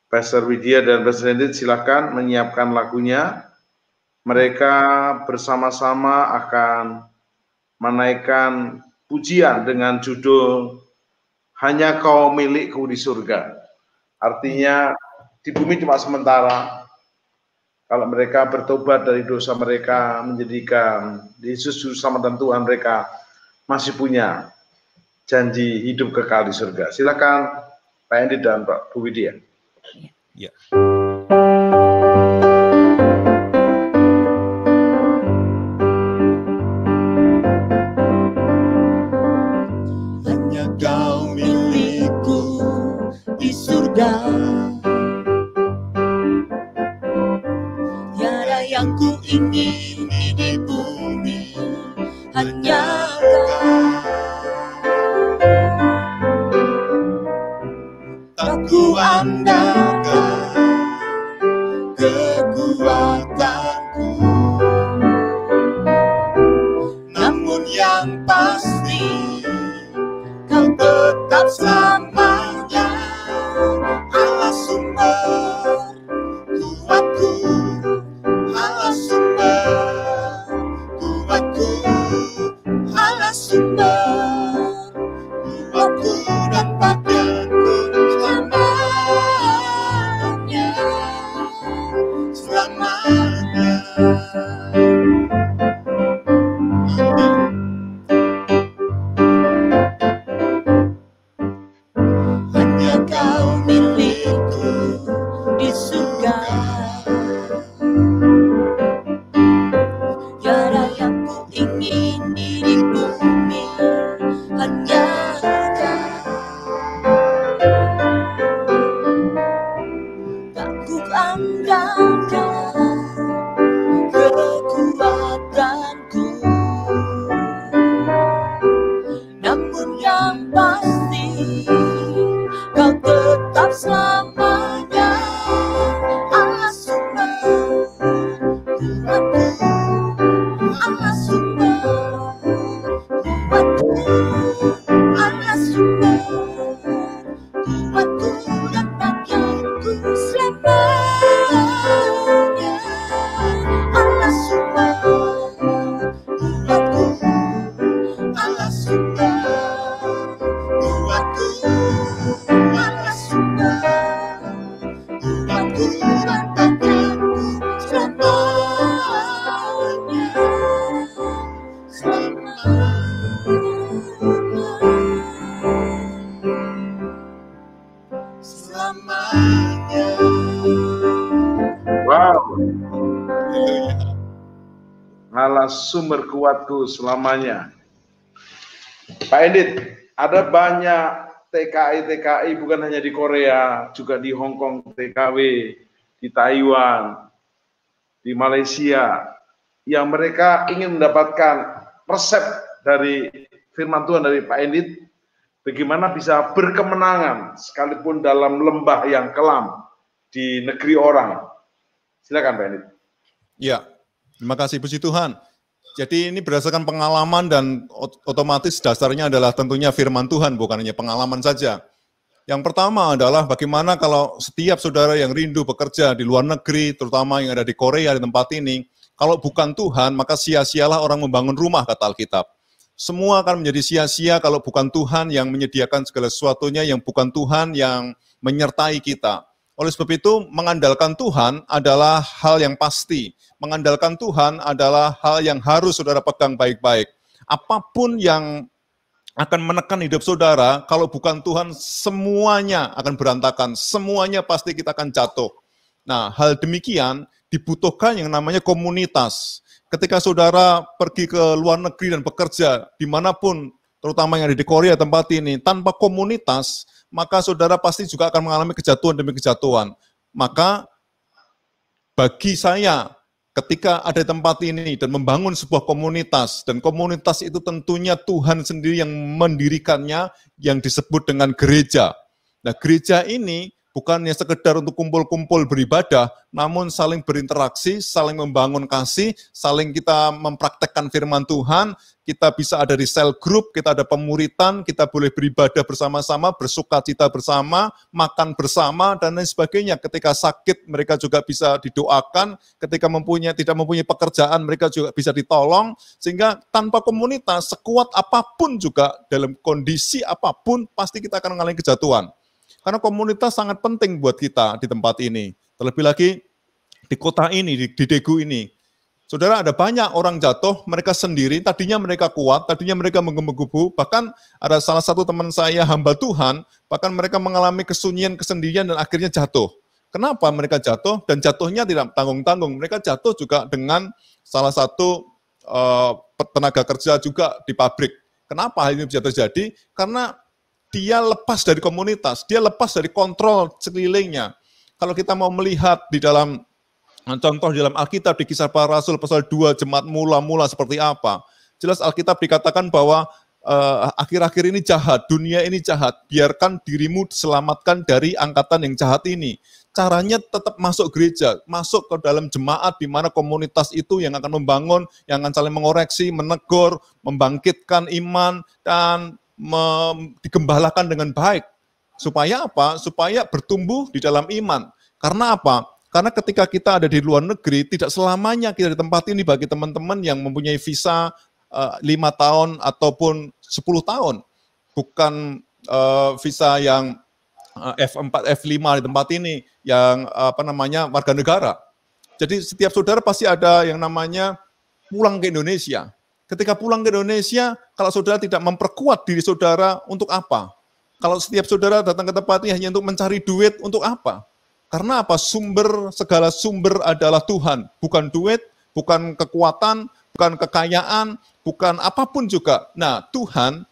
Pastor Widya dan Pastor Endit silakan menyiapkan lagunya. Mereka bersama-sama akan menaikkan pujian dengan judul Hanya Kau Milikku di Surga. Artinya di bumi cuma sementara. Kalau mereka bertobat dari dosa mereka, menjadikan Yesus juru selamat dan Tuhan, mereka masih punya janji hidup kekal di surga. Silakan Pak Endit dan Pak Bu Widya. Ya. Hanya Kau milikku di surga, tiada yang ku ingini di bumi, hanya Kau. Tak ku andalkan kekuatanku, namun yang pasti Kau tetap selamanya Allah sumber kuatku, Allah sumber kuatku, Allah sumber kuatku dan pakaianku selamanya, selamanya. Hanya Kau milikku di surga, tiada yang ku ingini di bumi, hanya Kau. Tak ku andalkan kekuatanku, namun yang pasti Kau tetap selamanya Allah sumber kuatku, Allah sumber kuatku, Allah sumber kuatku dan pakaianku selamanya, Allah sumber kuatku, Allah sumber kuatku, Allah sumber kuatku dan pakaianku selamanya, selamanya. Selamanya. Wow, Haleluya. Allah sumber kuatku selamanya. Pak Endit, ada banyak TKI bukan hanya di Korea, juga di Hong Kong TKW, di Taiwan, di Malaysia, yang mereka ingin mendapatkan resep dari firman Tuhan dari Pak Endit, bagaimana bisa berkemenangan sekalipun dalam lembah yang kelam di negeri orang. Silakan Pak Endit. Ya, terima kasih, puji Tuhan. Jadi ini berdasarkan pengalaman dan otomatis dasarnya adalah tentunya firman Tuhan, bukan hanya pengalaman saja. Yang pertama adalah bagaimana kalau setiap saudara yang rindu bekerja di luar negeri, terutama yang ada di Korea, di tempat ini, kalau bukan Tuhan, maka sia-sialah orang membangun rumah, kata Alkitab. Semua akan menjadi sia-sia kalau bukan Tuhan yang menyediakan segala sesuatunya, yang bukan Tuhan yang menyertai kita. Oleh sebab itu, mengandalkan Tuhan adalah hal yang pasti. Mengandalkan Tuhan adalah hal yang harus saudara pegang baik-baik. Apapun yang akan menekan hidup saudara, kalau bukan Tuhan, semuanya akan berantakan. Semuanya pasti kita akan jatuh. Nah, hal demikian dibutuhkan yang namanya komunitas. Ketika saudara pergi ke luar negeri dan bekerja, dimanapun, terutama yang ada di Korea tempat ini, tanpa komunitas, maka saudara pasti juga akan mengalami kejatuhan demi kejatuhan. Maka bagi saya, ketika ada tempat ini dan membangun sebuah komunitas, dan komunitas itu tentunya Tuhan sendiri yang mendirikannya, yang disebut dengan gereja. Nah, gereja ini bukannya sekedar untuk kumpul-kumpul beribadah, namun saling berinteraksi, saling membangun kasih, saling kita mempraktekkan firman Tuhan, kita bisa ada di cell group, kita ada pemuritan, kita boleh beribadah bersama-sama, bersukacita bersama, makan bersama, dan lain sebagainya. Ketika sakit, mereka juga bisa didoakan, ketika tidak mempunyai pekerjaan, mereka juga bisa ditolong, sehingga tanpa komunitas, sekuat apapun juga, dalam kondisi apapun, pasti kita akan mengalami kejatuhan. Karena komunitas sangat penting buat kita di tempat ini. Terlebih lagi di kota ini, di Daegu ini. Saudara, ada banyak orang jatuh, mereka sendiri, tadinya mereka kuat, tadinya mereka menggebu-gebu, bahkan ada salah satu teman saya, hamba Tuhan, bahkan mereka mengalami kesunyian, kesendirian, dan akhirnya jatuh. Kenapa mereka jatuh? Dan jatuhnya tidak tanggung-tanggung. Mereka jatuh juga dengan salah satu tenaga kerja juga di pabrik. Kenapa hal ini bisa terjadi? Karena dia lepas dari komunitas, dia lepas dari kontrol sekelilingnya. Kalau kita mau melihat di dalam contoh di dalam Alkitab di Kisah Para Rasul pasal 2 jemaat mula-mula seperti apa? Jelas Alkitab dikatakan bahwa akhir-akhir ini jahat, dunia ini jahat, biarkan dirimu diselamatkan dari angkatan yang jahat ini. Caranya tetap masuk gereja, masuk ke dalam jemaat di mana komunitas itu yang akan membangun, yang akan saling mengoreksi, menegur, membangkitkan iman, dan digembalakan dengan baik. Supaya apa? Supaya bertumbuh di dalam iman. Karena apa? Karena ketika kita ada di luar negeri, tidak selamanya kita di tempat ini bagi teman-teman yang mempunyai visa 5 tahun ataupun 10 tahun. Bukan visa yang F4, F5 di tempat ini, yang warga negara. Jadi setiap saudara pasti ada yang namanya pulang ke Indonesia. Ketika pulang ke Indonesia, kalau saudara tidak memperkuat diri saudara, untuk apa? Kalau setiap saudara datang ke tempat ini hanya untuk mencari duit, untuk apa? Karena apa? Segala sumber adalah Tuhan. Bukan duit, bukan kekuatan, bukan kekayaan, bukan apapun juga. Nah, Tuhan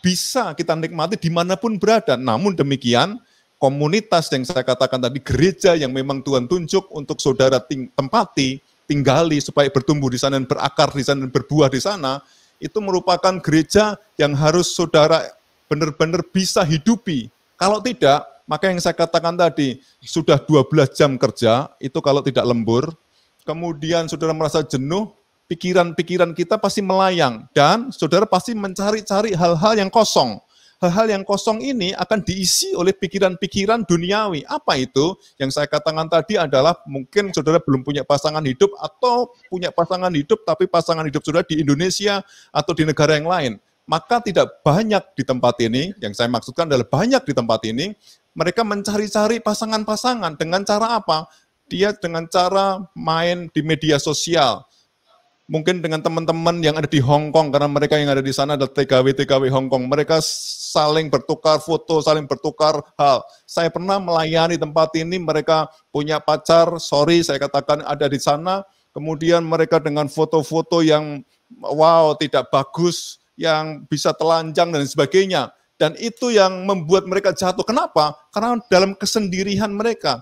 bisa kita nikmati dimanapun berada. Namun demikian, komunitas yang saya katakan tadi, gereja yang memang Tuhan tunjuk untuk saudara tempati, tinggali supaya bertumbuh di sana dan berakar di sana dan berbuah di sana, itu merupakan gereja yang harus saudara benar-benar bisa hidupi. Kalau tidak, maka yang saya katakan tadi, sudah 12 jam kerja, itu kalau tidak lembur, kemudian saudara merasa jenuh, pikiran-pikiran kita pasti melayang, dan saudara pasti mencari-cari hal-hal yang kosong. Hal-hal yang kosong ini akan diisi oleh pikiran-pikiran duniawi. Apa itu? Yang saya katakan tadi adalah mungkin saudara belum punya pasangan hidup atau punya pasangan hidup tapi pasangan hidup saudara di Indonesia atau di negara yang lain. Maka tidak banyak di tempat ini, yang saya maksudkan adalah banyak di tempat ini, mereka mencari-cari pasangan-pasangan dengan cara apa? Dia dengan cara main di media sosial. Mungkin dengan teman-teman yang ada di Hong Kong, karena mereka yang ada di sana adalah TKW Hong Kong. Mereka saling bertukar foto, saling bertukar hal. Saya pernah melayani tempat ini, mereka punya pacar, sorry saya katakan ada di sana, kemudian mereka dengan foto-foto yang wow, tidak bagus, yang bisa telanjang dan sebagainya. Dan itu yang membuat mereka jatuh. Kenapa? Karena dalam kesendirian mereka.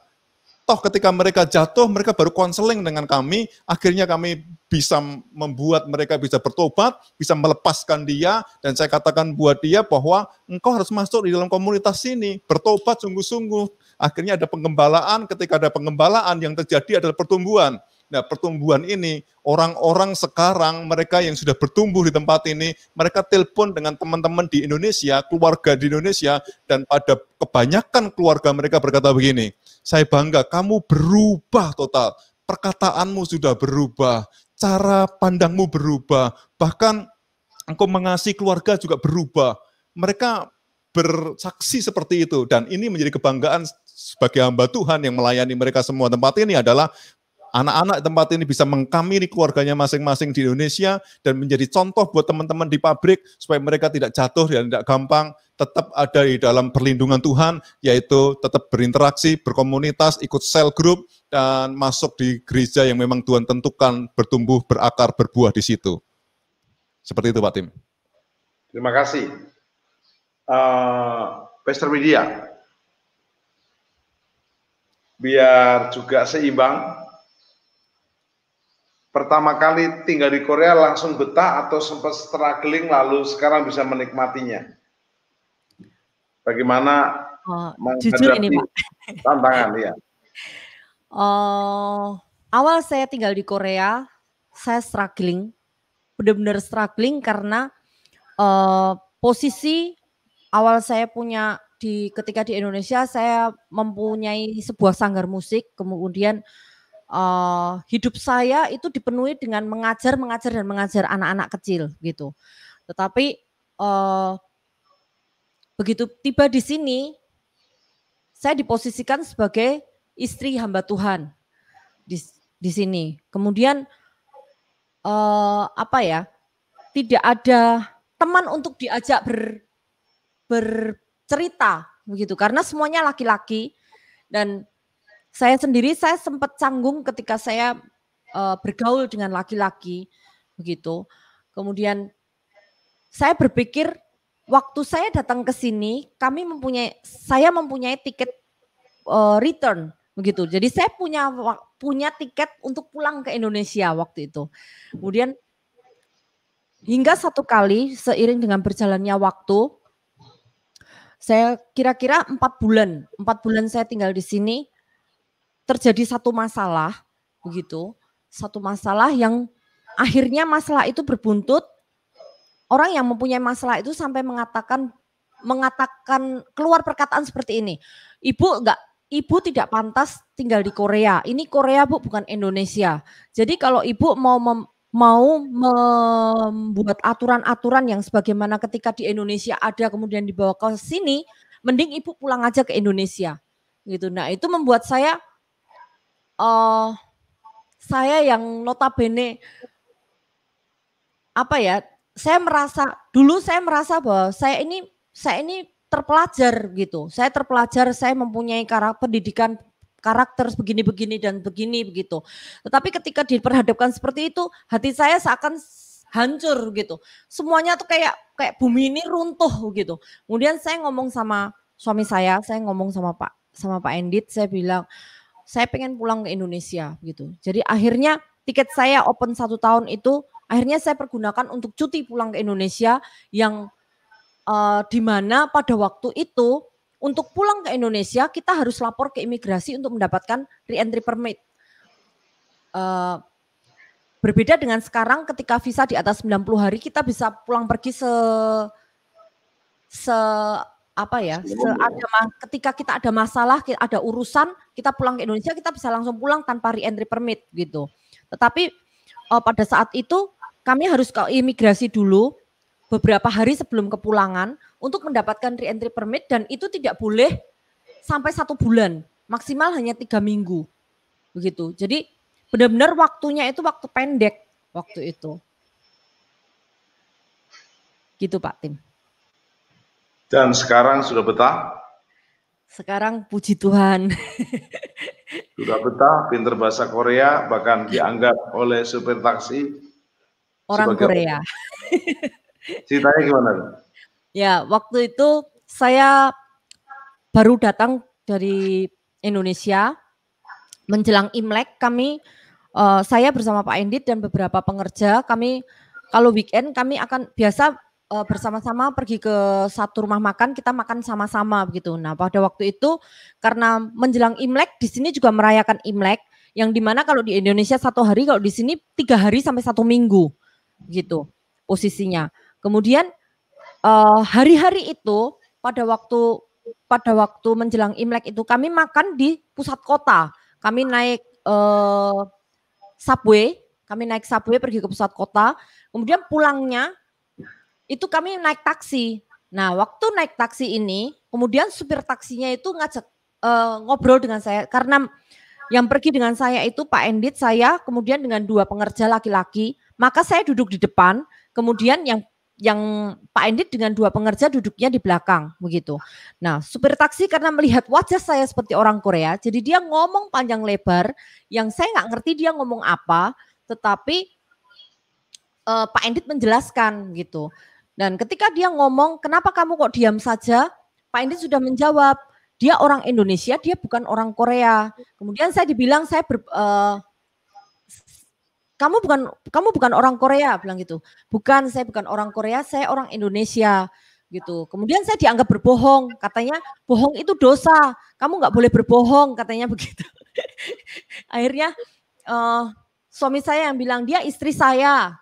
Toh ketika mereka jatuh, mereka baru konseling dengan kami, akhirnya kami bisa membuat mereka bisa bertobat, bisa melepaskan dia, dan saya katakan buat dia bahwa engkau harus masuk di dalam komunitas ini, bertobat sungguh-sungguh. Akhirnya ada penggembalaan, ketika ada penggembalaan yang terjadi adalah pertumbuhan. Nah, pertumbuhan ini, orang-orang sekarang, mereka yang sudah bertumbuh di tempat ini, mereka telepon dengan teman-teman di Indonesia, keluarga di Indonesia, dan pada kebanyakan keluarga mereka berkata begini, saya bangga, kamu berubah total, perkataanmu sudah berubah, cara pandangmu berubah, bahkan engkau mengasihi keluarga juga berubah. Mereka bersaksi seperti itu, dan ini menjadi kebanggaan sebagai hamba Tuhan yang melayani mereka semua. Tempat ini adalah anak-anak tempat ini bisa mengkamiri keluarganya masing-masing di Indonesia dan menjadi contoh buat teman-teman di pabrik supaya mereka tidak jatuh dan tidak gampang, tetap ada di dalam perlindungan Tuhan, yaitu tetap berinteraksi, berkomunitas, ikut cell group, dan masuk di gereja yang memang Tuhan tentukan bertumbuh, berakar, berbuah di situ. Seperti itu Pak Tim. Terima kasih. Pastor Widya, biar juga seimbang, pertama kali tinggal di Korea langsung betah atau sempat struggling lalu sekarang bisa menikmatinya? bagaimana Jujur ini menghadapi Pak. tantangan ya. Awal saya tinggal di Korea, saya struggling, benar-benar struggling karena posisi awal saya punya ketika di Indonesia saya mempunyai sebuah sanggar musik, kemudian hidup saya itu dipenuhi dengan mengajar anak-anak kecil gitu. Tetapi begitu tiba di sini, saya diposisikan sebagai istri hamba Tuhan di sini. Kemudian tidak ada teman untuk diajak bercerita begitu, karena semuanya laki-laki dan saya sempat canggung ketika saya bergaul dengan laki-laki begitu. Kemudian saya berpikir waktu saya datang ke sini, saya mempunyai tiket return begitu. Jadi saya punya tiket untuk pulang ke Indonesia waktu itu. Kemudian hingga satu kali seiring dengan berjalannya waktu, saya kira-kira 4 bulan saya tinggal di sini, terjadi satu masalah begitu. Satu masalah yang akhirnya masalah itu berbuntut. Orang yang mempunyai masalah itu sampai mengatakan keluar perkataan seperti ini. Ibu tidak pantas tinggal di Korea. Ini Korea Bu, bukan Indonesia. Jadi kalau Ibu mau membuat aturan-aturan yang sebagaimana ketika di Indonesia ada kemudian dibawa ke sini, mending Ibu pulang aja ke Indonesia. Gitu. Nah, itu membuat saya yang notabene saya merasa bahwa saya ini terpelajar gitu. Saya terpelajar, saya mempunyai pendidikan karakter begini dan begini begitu. Tetapi ketika diperhadapkan seperti itu, hati saya seakan hancur gitu. Semuanya tuh kayak bumi ini runtuh gitu. Kemudian saya ngomong sama suami saya ngomong sama Pak Endit, saya bilang saya pengen pulang ke Indonesia gitu. Jadi akhirnya tiket saya open 1 tahun itu akhirnya saya pergunakan untuk cuti pulang ke Indonesia yang di mana pada waktu itu untuk pulang ke Indonesia kita harus lapor ke imigrasi untuk mendapatkan re-entry permit. Berbeda dengan sekarang ketika visa di atas 90 hari kita bisa pulang pergi ketika kita ada masalah, ada urusan, kita pulang ke Indonesia kita bisa langsung pulang tanpa re-entry permit gitu. Tetapi pada saat itu kami harus ke imigrasi dulu beberapa hari sebelum kepulangan untuk mendapatkan re-entry permit dan itu tidak boleh sampai 1 bulan, maksimal hanya 3 minggu begitu. Jadi benar-benar waktunya itu waktu pendek waktu itu. Gitu Pak Tim. Dan sekarang sudah betah? Sekarang puji Tuhan. Sudah betah, pinter bahasa Korea, bahkan dianggap oleh supir taksi orang Korea. Ceritanya gimana? Ya, waktu itu saya baru datang dari Indonesia menjelang Imlek. Saya bersama Pak Endit dan beberapa pengerja, kami kalau weekend kami akan biasa bersama-sama pergi ke satu rumah makan, kita makan sama-sama begitu. Nah, pada waktu itu karena menjelang Imlek, di sini juga merayakan Imlek, yang dimana kalau di Indonesia 1 hari, kalau di sini 3 hari sampai 1 minggu gitu posisinya. Kemudian hari-hari itu pada waktu menjelang Imlek itu kami makan di pusat kota. Kami naik subway pergi ke pusat kota. Kemudian pulangnya itu kami naik taksi. Nah, waktu naik taksi ini, kemudian supir taksinya itu ngajak ngobrol dengan saya karena yang pergi dengan saya itu Pak Endit, saya, kemudian dengan 2 pengerja laki-laki. Maka saya duduk di depan, kemudian yang Pak Endit dengan 2 pengerja duduknya di belakang begitu. Nah, supir taksi karena melihat wajah saya seperti orang Korea, jadi dia ngomong panjang lebar yang saya nggak ngerti dia ngomong apa, tetapi Pak Endit menjelaskan gitu. Dan ketika dia ngomong, kenapa kamu kok diam saja? Pak Endit sudah menjawab, dia orang Indonesia, dia bukan orang Korea. Kemudian saya dibilang kamu bukan orang Korea, bilang gitu. Bukan, saya bukan orang Korea, saya orang Indonesia. gitu. Kemudian saya dianggap berbohong, katanya bohong itu dosa, kamu nggak boleh berbohong, katanya begitu. Akhirnya suami saya yang bilang, dia istri saya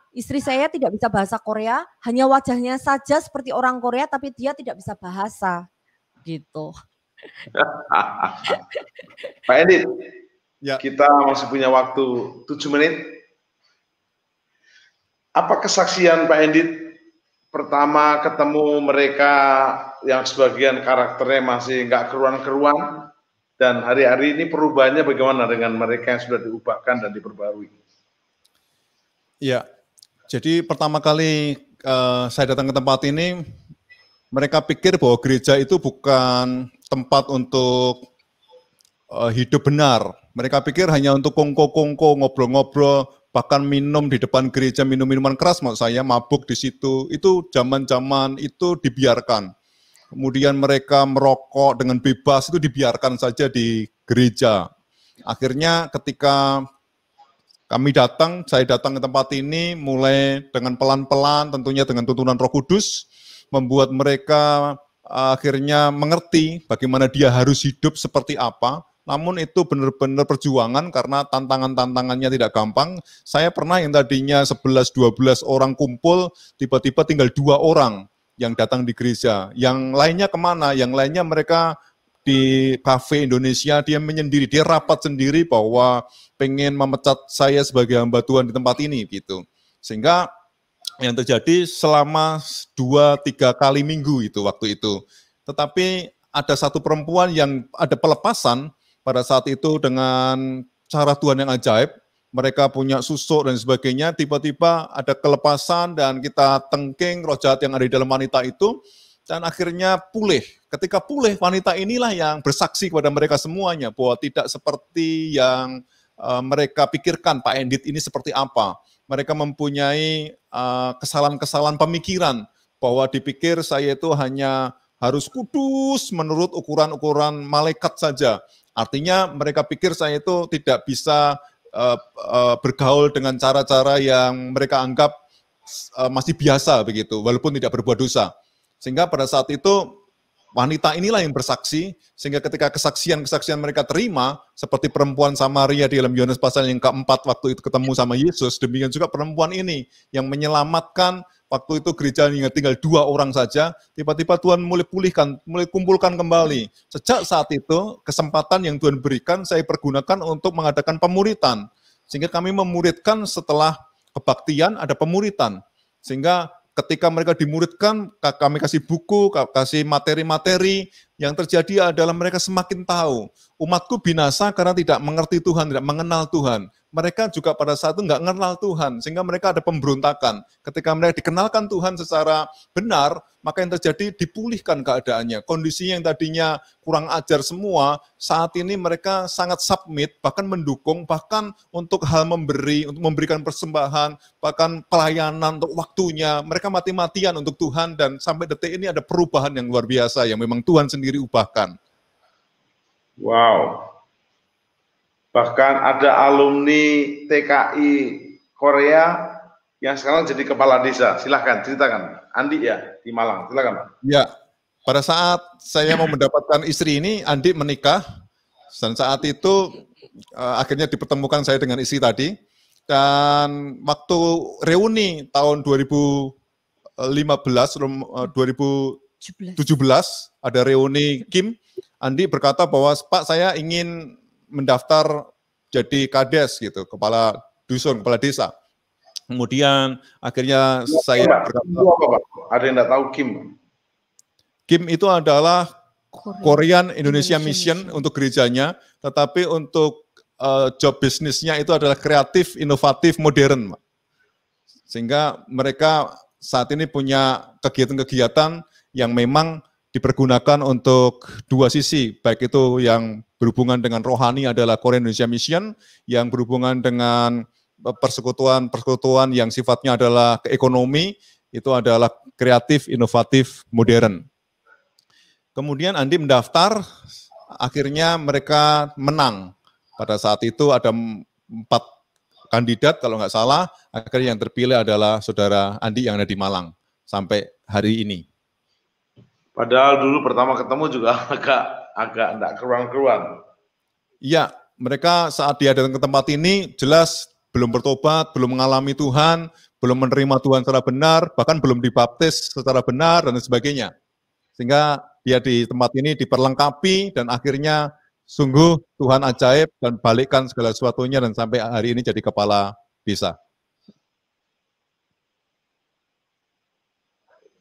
tidak bisa bahasa Korea, hanya wajahnya saja seperti orang Korea, tapi dia tidak bisa bahasa, gitu. Pak Edit, Ya. kita masih punya waktu 7 menit. Apa kesaksian Pak Edit pertama ketemu mereka yang sebagian karakternya masih nggak keruan-keruan, dan hari-hari ini perubahannya bagaimana dengan mereka yang sudah diubahkan dan diperbarui? Ya, jadi pertama kali saya datang ke tempat ini, mereka pikir bahwa gereja itu bukan tempat untuk hidup benar. Mereka pikir hanya untuk kongko-kongko, ngobrol-ngobrol, bahkan minum di depan gereja, minum minuman keras, maksud saya, mabuk di situ. Itu zaman-zaman itu dibiarkan. Kemudian mereka merokok dengan bebas, itu dibiarkan saja di gereja. Akhirnya ketika saya datang ke tempat ini, mulai dengan pelan-pelan, tentunya dengan tuntunan Roh Kudus, membuat mereka akhirnya mengerti bagaimana dia harus hidup seperti apa. Namun itu benar-benar perjuangan karena tantangan-tantangannya tidak gampang. Saya pernah yang tadinya 11-12 orang kumpul, tiba-tiba tinggal 2 orang yang datang di gereja. Yang lainnya kemana? Yang lainnya mereka di kafe Indonesia, dia menyendiri, dia rapat sendiri bahwa pengen memecat saya sebagai hamba Tuhan di tempat ini gitu. Sehingga yang terjadi selama 2-3 kali minggu itu waktu itu. Tetapi ada satu perempuan yang ada pelepasan pada saat itu dengan cara Tuhan yang ajaib. Mereka punya susuk dan sebagainya, tiba-tiba ada kelepasan dan kita tengking roh jahat yang ada di dalam wanita itu, dan akhirnya pulih. Ketika pulih, wanita inilah yang bersaksi kepada mereka semuanya bahwa tidak seperti yang mereka pikirkan Pak Endit ini seperti apa. Mereka mempunyai kesalahan-kesalahan pemikiran bahwa dipikir saya itu hanya harus kudus menurut ukuran-ukuran malaikat saja. Artinya mereka pikir saya itu tidak bisa bergaul dengan cara-cara yang mereka anggap masih biasa begitu, walaupun tidak berbuat dosa. Sehingga pada saat itu wanita inilah yang bersaksi, sehingga ketika kesaksian-kesaksian mereka terima, seperti perempuan Samaria di dalam Yohanes pasal yang keempat waktu itu ketemu sama Yesus, demikian juga perempuan ini yang menyelamatkan waktu itu gereja tinggal 2 orang saja, tiba-tiba Tuhan mulai pulihkan, mulai kumpulkan kembali. Sejak saat itu, kesempatan yang Tuhan berikan saya pergunakan untuk mengadakan pemuritan. Sehingga kami memuridkan setelah kebaktian ada pemuritan. Sehingga ketika mereka dimuridkan, kami kasih buku, kasih materi-materi, yang terjadi adalah mereka semakin tahu. Umatku binasa karena tidak mengerti Tuhan, tidak mengenal Tuhan. Mereka juga pada saat itu nggak mengenal Tuhan, sehingga mereka ada pemberontakan. Ketika mereka dikenalkan Tuhan secara benar, maka yang terjadi dipulihkan keadaannya. Kondisinya yang tadinya kurang ajar semua, saat ini mereka sangat submit, bahkan mendukung, bahkan untuk hal memberi, untuk memberikan persembahan, bahkan pelayanan untuk waktunya. Mereka mati-matian untuk Tuhan, dan sampai detik ini ada perubahan yang luar biasa yang memang Tuhan sendiri ubahkan. Wow. Bahkan ada alumni TKI Korea yang sekarang jadi kepala desa. Silahkan ceritakan. Andi ya, di Malang. Silakan, Pak. Ya, pada saat saya mau mendapatkan istri ini, Andi menikah, dan saat itu akhirnya dipertemukan saya dengan istri tadi, dan waktu reuni tahun 2015, 2017, ada reuni Kim, Andi berkata bahwa, Pak, saya ingin mendaftar jadi kades gitu, kepala dusun, kepala desa. Kemudian akhirnya saya berkata, ada yang tidak tahu Kim? Kim itu adalah Korean Indonesia Mission untuk gerejanya, tetapi untuk job bisnisnya itu adalah kreatif, inovatif, modern. Sehingga mereka saat ini punya kegiatan-kegiatan yang memang dipergunakan untuk dua sisi, baik itu yang berhubungan dengan rohani adalah Korean Indonesia Mission, yang berhubungan dengan persekutuan yang sifatnya adalah ekonomi, itu adalah kreatif, inovatif, modern. Kemudian Andi mendaftar, akhirnya mereka menang. Pada saat itu ada 4 kandidat kalau nggak salah, akhirnya yang terpilih adalah saudara Andi yang ada di Malang sampai hari ini. Padahal dulu pertama ketemu juga agak enggak keruan-keruan. Iya, mereka saat dia datang ke tempat ini jelas belum bertobat, belum mengalami Tuhan, belum menerima Tuhan secara benar, bahkan belum dibaptis secara benar dan sebagainya. Sehingga dia di tempat ini diperlengkapi dan akhirnya sungguh Tuhan ajaib dan balikkan segala sesuatunya dan sampai hari ini jadi kepala desa.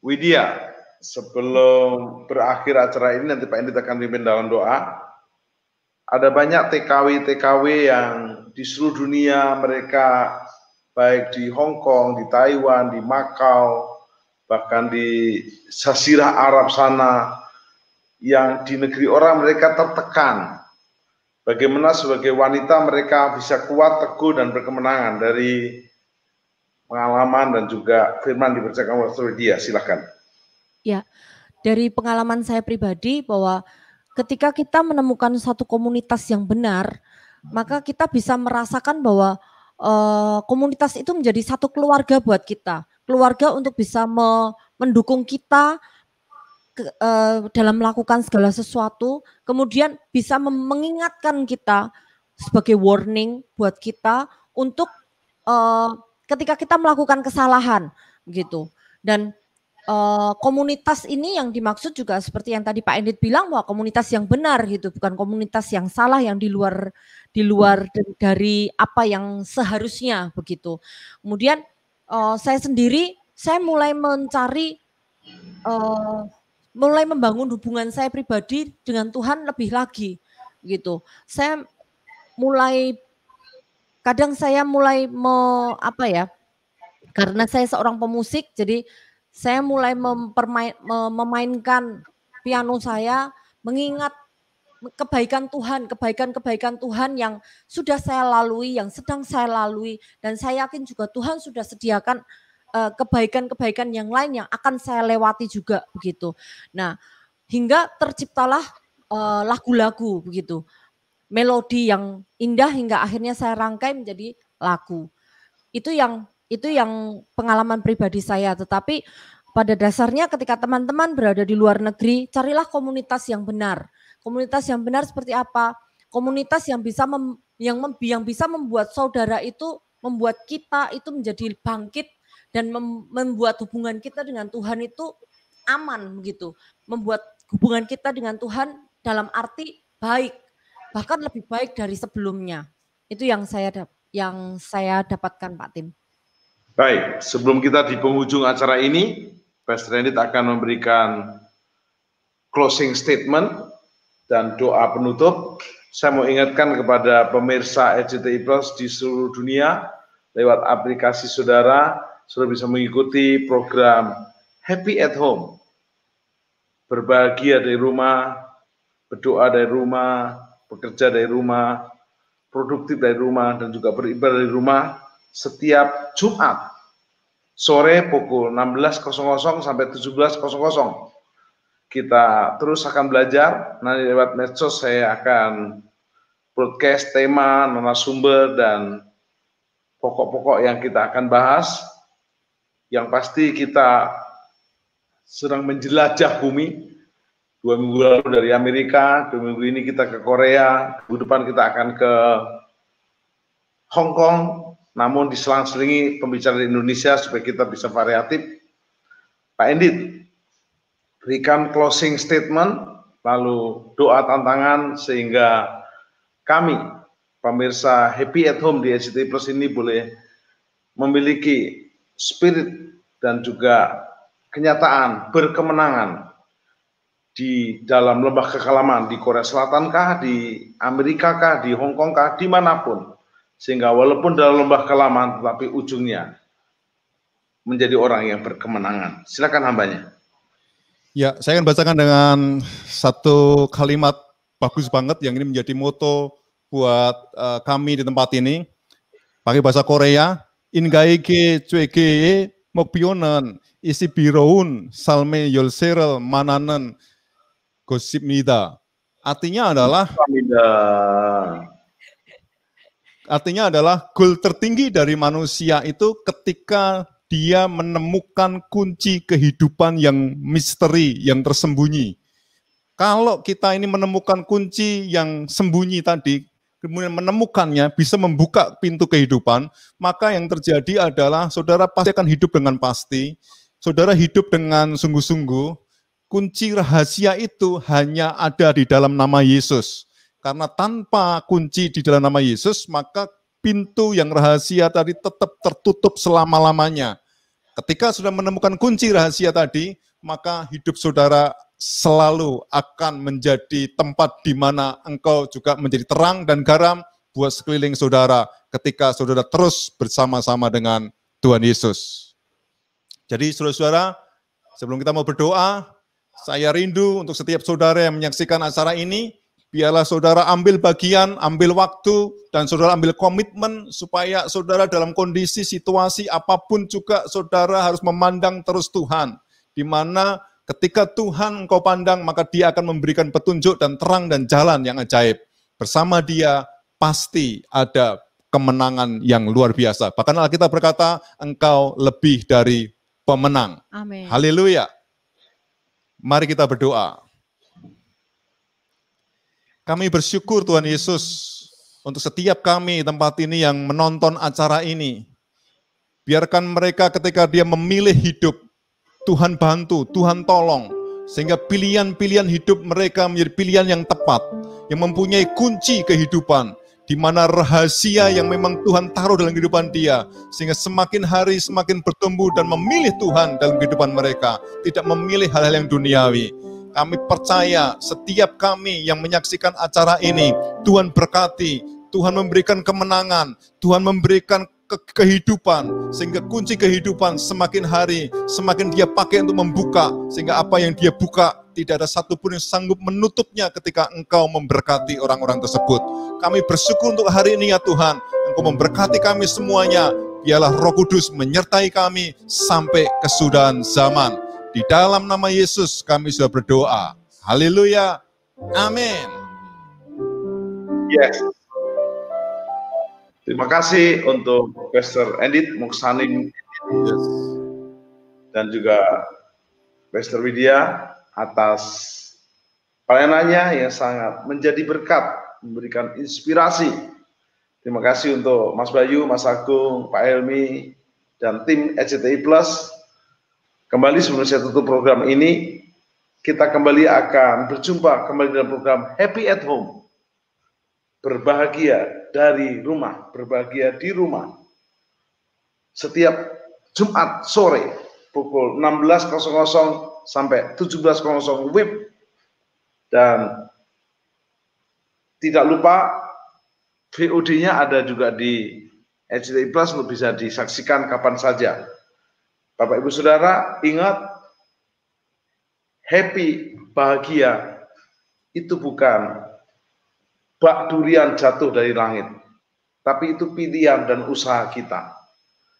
Widya, sebelum berakhir acara ini nanti Pak Endit akan pimpin dalam doa. Ada banyak TKW-TKW yang di seluruh dunia mereka baik di Hong Kong, di Taiwan, di Makau, bahkan di Jazirah Arab sana yang di negeri orang mereka tertekan. Bagaimana sebagai wanita mereka bisa kuat, teguh, dan berkemenangan dari pengalaman dan juga firman dibacakan oleh dia. Silakan. Ya, dari pengalaman saya pribadi bahwa ketika kita menemukan satu komunitas yang benar, maka kita bisa merasakan bahwa komunitas itu menjadi satu keluarga buat kita. Keluarga untuk bisa mendukung kita dalam melakukan segala sesuatu, kemudian bisa mengingatkan kita sebagai warning buat kita untuk ketika kita melakukan kesalahan gitu. Dan komunitas ini yang dimaksud juga seperti yang tadi Pak Endit bilang bahwa komunitas yang benar gitu, bukan komunitas yang salah yang di luar dari apa yang seharusnya begitu. Kemudian saya sendiri saya mulai mencari mulai membangun hubungan saya pribadi dengan Tuhan lebih lagi gitu. Saya mulai kadang saya mulai karena saya seorang pemusik jadi saya mulai memainkan piano saya, mengingat kebaikan Tuhan yang sudah saya lalui, yang sedang saya lalui, dan saya yakin juga Tuhan sudah sediakan kebaikan-kebaikan yang lain yang akan saya lewati juga begitu. Nah, hingga terciptalah lagu-lagu begitu, melodi yang indah hingga akhirnya saya rangkai menjadi lagu. Itu yang pengalaman pribadi saya, tetapi pada dasarnya ketika teman-teman berada di luar negeri, carilah komunitas yang benar. Komunitas yang benar seperti apa? Komunitas yang bisa yang bisa membuat saudara itu, membuat kita itu menjadi bangkit dan membuat hubungan kita dengan Tuhan itu aman begitu. Membuat hubungan kita dengan Tuhan dalam arti baik, bahkan lebih baik dari sebelumnya. Itu yang saya dapatkan Pak Tim. Baik, sebelum kita di penghujung acara ini, Pastor Endit akan memberikan closing statement dan doa penutup. Saya mau ingatkan kepada pemirsa RCTI Plus di seluruh dunia, lewat aplikasi saudara, sudah bisa mengikuti program Happy at Home. Berbahagia dari rumah, berdoa dari rumah, bekerja dari rumah, produktif dari rumah, dan juga beribadah dari rumah, setiap Jumat sore pukul 16.00 sampai 17.00. Kita terus akan belajar. Nanti lewat medsos saya akan broadcast tema, narasumber, dan pokok-pokok yang kita akan bahas. Yang pasti kita sedang menjelajah bumi. 2 minggu lalu dari Amerika, 2 minggu ini kita ke Korea, minggu depan kita akan ke Hong Kong. Namun diselang-selingi pembicara di Indonesia supaya kita bisa variatif. Pak Endit, berikan closing statement, lalu doa tantangan sehingga kami, pemirsa Happy at Home di RCTI Plus ini boleh memiliki spirit dan juga kenyataan berkemenangan di dalam lembah kekelaman di Korea Selatan kah, di Amerika kah, di Hong Kong kah, dimanapun. Sehingga walaupun dalam lembah kekelaman, tetapi ujungnya menjadi orang yang berkemenangan. Silakan hambanya. Ya, saya akan bacakan dengan satu kalimat bagus banget yang ini menjadi moto buat kami di tempat ini. Pakai bahasa Korea, ingaike cueke mokpionen isi biroun salme yolserel mananen gosipnida. Artinya adalah goal tertinggi dari manusia itu ketika dia menemukan kunci kehidupan yang misteri, yang tersembunyi. Kalau kita ini menemukan kunci yang sembunyi tadi, kemudian menemukannya, bisa membuka pintu kehidupan, maka yang terjadi adalah saudara pasti akan hidup dengan pasti, saudara hidup dengan sungguh-sungguh. Kunci rahasia itu hanya ada di dalam nama Yesus. Karena tanpa kunci di dalam nama Yesus, maka pintu yang rahasia tadi tetap tertutup selama-lamanya. Ketika sudah menemukan kunci rahasia tadi, maka hidup saudara selalu akan menjadi tempat di mana engkau juga menjadi terang dan garam buat sekeliling saudara ketika saudara terus bersama-sama dengan Tuhan Yesus. Jadi saudara-saudara, sebelum kita mau berdoa, saya rindu untuk setiap saudara yang menyaksikan acara ini, biarlah saudara ambil bagian, ambil waktu, dan saudara ambil komitmen supaya saudara dalam kondisi situasi apapun juga saudara harus memandang terus Tuhan. Di mana ketika Tuhan engkau pandang, maka Dia akan memberikan petunjuk dan terang dan jalan yang ajaib. Bersama Dia pasti ada kemenangan yang luar biasa. Bahkan Alkitab berkata, engkau lebih dari pemenang. Amin. Haleluya. Mari kita berdoa. Kami bersyukur Tuhan Yesus untuk setiap kami tempat ini yang menonton acara ini. Biarkan mereka ketika dia memilih hidup, Tuhan bantu, Tuhan tolong. Sehingga pilihan-pilihan hidup mereka menjadi pilihan yang tepat, yang mempunyai kunci kehidupan, di mana rahasia yang memang Tuhan taruh dalam kehidupan dia, sehingga semakin hari semakin bertumbuh dan memilih Tuhan dalam kehidupan mereka, tidak memilih hal-hal yang duniawi. Kami percaya setiap kami yang menyaksikan acara ini, Tuhan berkati, Tuhan memberikan kemenangan, Tuhan memberikan kehidupan, sehingga kunci kehidupan semakin hari, semakin dia pakai untuk membuka, sehingga apa yang dia buka, tidak ada satupun yang sanggup menutupnya ketika engkau memberkati orang-orang tersebut. Kami bersyukur untuk hari ini ya Tuhan, engkau memberkati kami semuanya, biarlah Roh Kudus menyertai kami sampai kesudahan zaman. Di dalam nama Yesus kami sudah berdoa. Haleluya. Amin. Yes. Terima kasih untuk Pastor Endit Muksaning dan juga Pastor Widya atas pelayanannya yang sangat menjadi berkat, memberikan inspirasi. Terima kasih untuk Mas Bayu, Mas Agung, Pak Helmi, dan tim ECTI Plus. Kembali sebelum saya tutup program ini, kita kembali akan berjumpa kembali dalam program Happy at Home. Berbahagia dari rumah, berbahagia di rumah. Setiap Jumat sore pukul 16.00 sampai 17.00 WIB. Dan tidak lupa VOD-nya ada juga di ECTI Plus untuk bisa disaksikan kapan saja. Bapak Ibu Saudara, ingat, happy, bahagia, itu bukan bak durian jatuh dari langit, tapi itu pilihan dan usaha kita.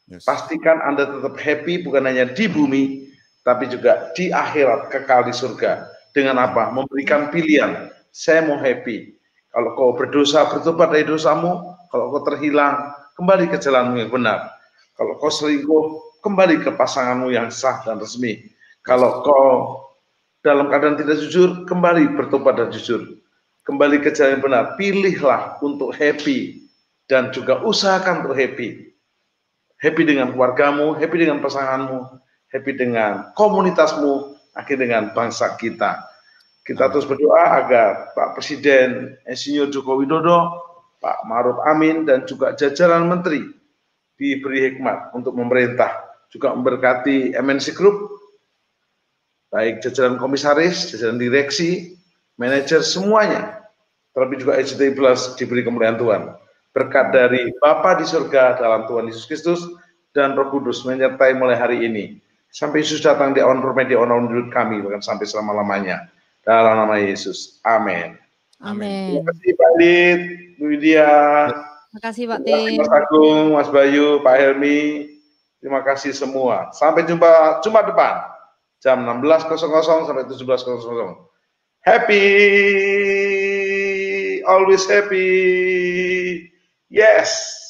Yes. Pastikan Anda tetap happy bukan hanya di bumi, tapi juga di akhirat kekal di surga. Dengan apa? Memberikan pilihan. Saya mau happy. Kalau kau berdosa, bertobat dari dosamu. Kalau kau terhilang, kembali ke jalanmu yang benar. Kalau kau selingkuh, kembali ke pasanganmu yang sah dan resmi. Kalau kau dalam keadaan tidak jujur, kembali bertobat dan jujur. Kembali ke jalan yang benar. Pilihlah untuk happy dan juga usahakan untuk happy. Happy dengan keluargamu, happy dengan pasanganmu, happy dengan komunitasmu, akhirnya dengan bangsa kita. Kita terus berdoa agar Pak Presiden Insinyur Joko Widodo, Pak Ma'ruf Amin, dan juga jajaran menteri diberi hikmat untuk memerintah, juga memberkati MNC Group, baik jajaran komisaris, jajaran direksi, manajer, semuanya. Terlebih juga ECTI Plus diberi kemuliaan Tuhan. Berkat dari Bapa di surga dalam Tuhan Yesus Kristus dan Roh Kudus menyertai mulai hari ini. Sampai Yesus datang di awan permai, di awan hidup kami, bahkan sampai selama-lamanya. Dalam nama Yesus. Amin. Amin. Terima kasih Pak Dit, Bu Widya. Terima kasih Pak Terima kasih Tim. Mas Agung, Mas Bayu, Pak Helmi. Terima kasih semua. Sampai jumpa Jumat depan jam 16.00 sampai 17.00. Happy, always happy. Yes.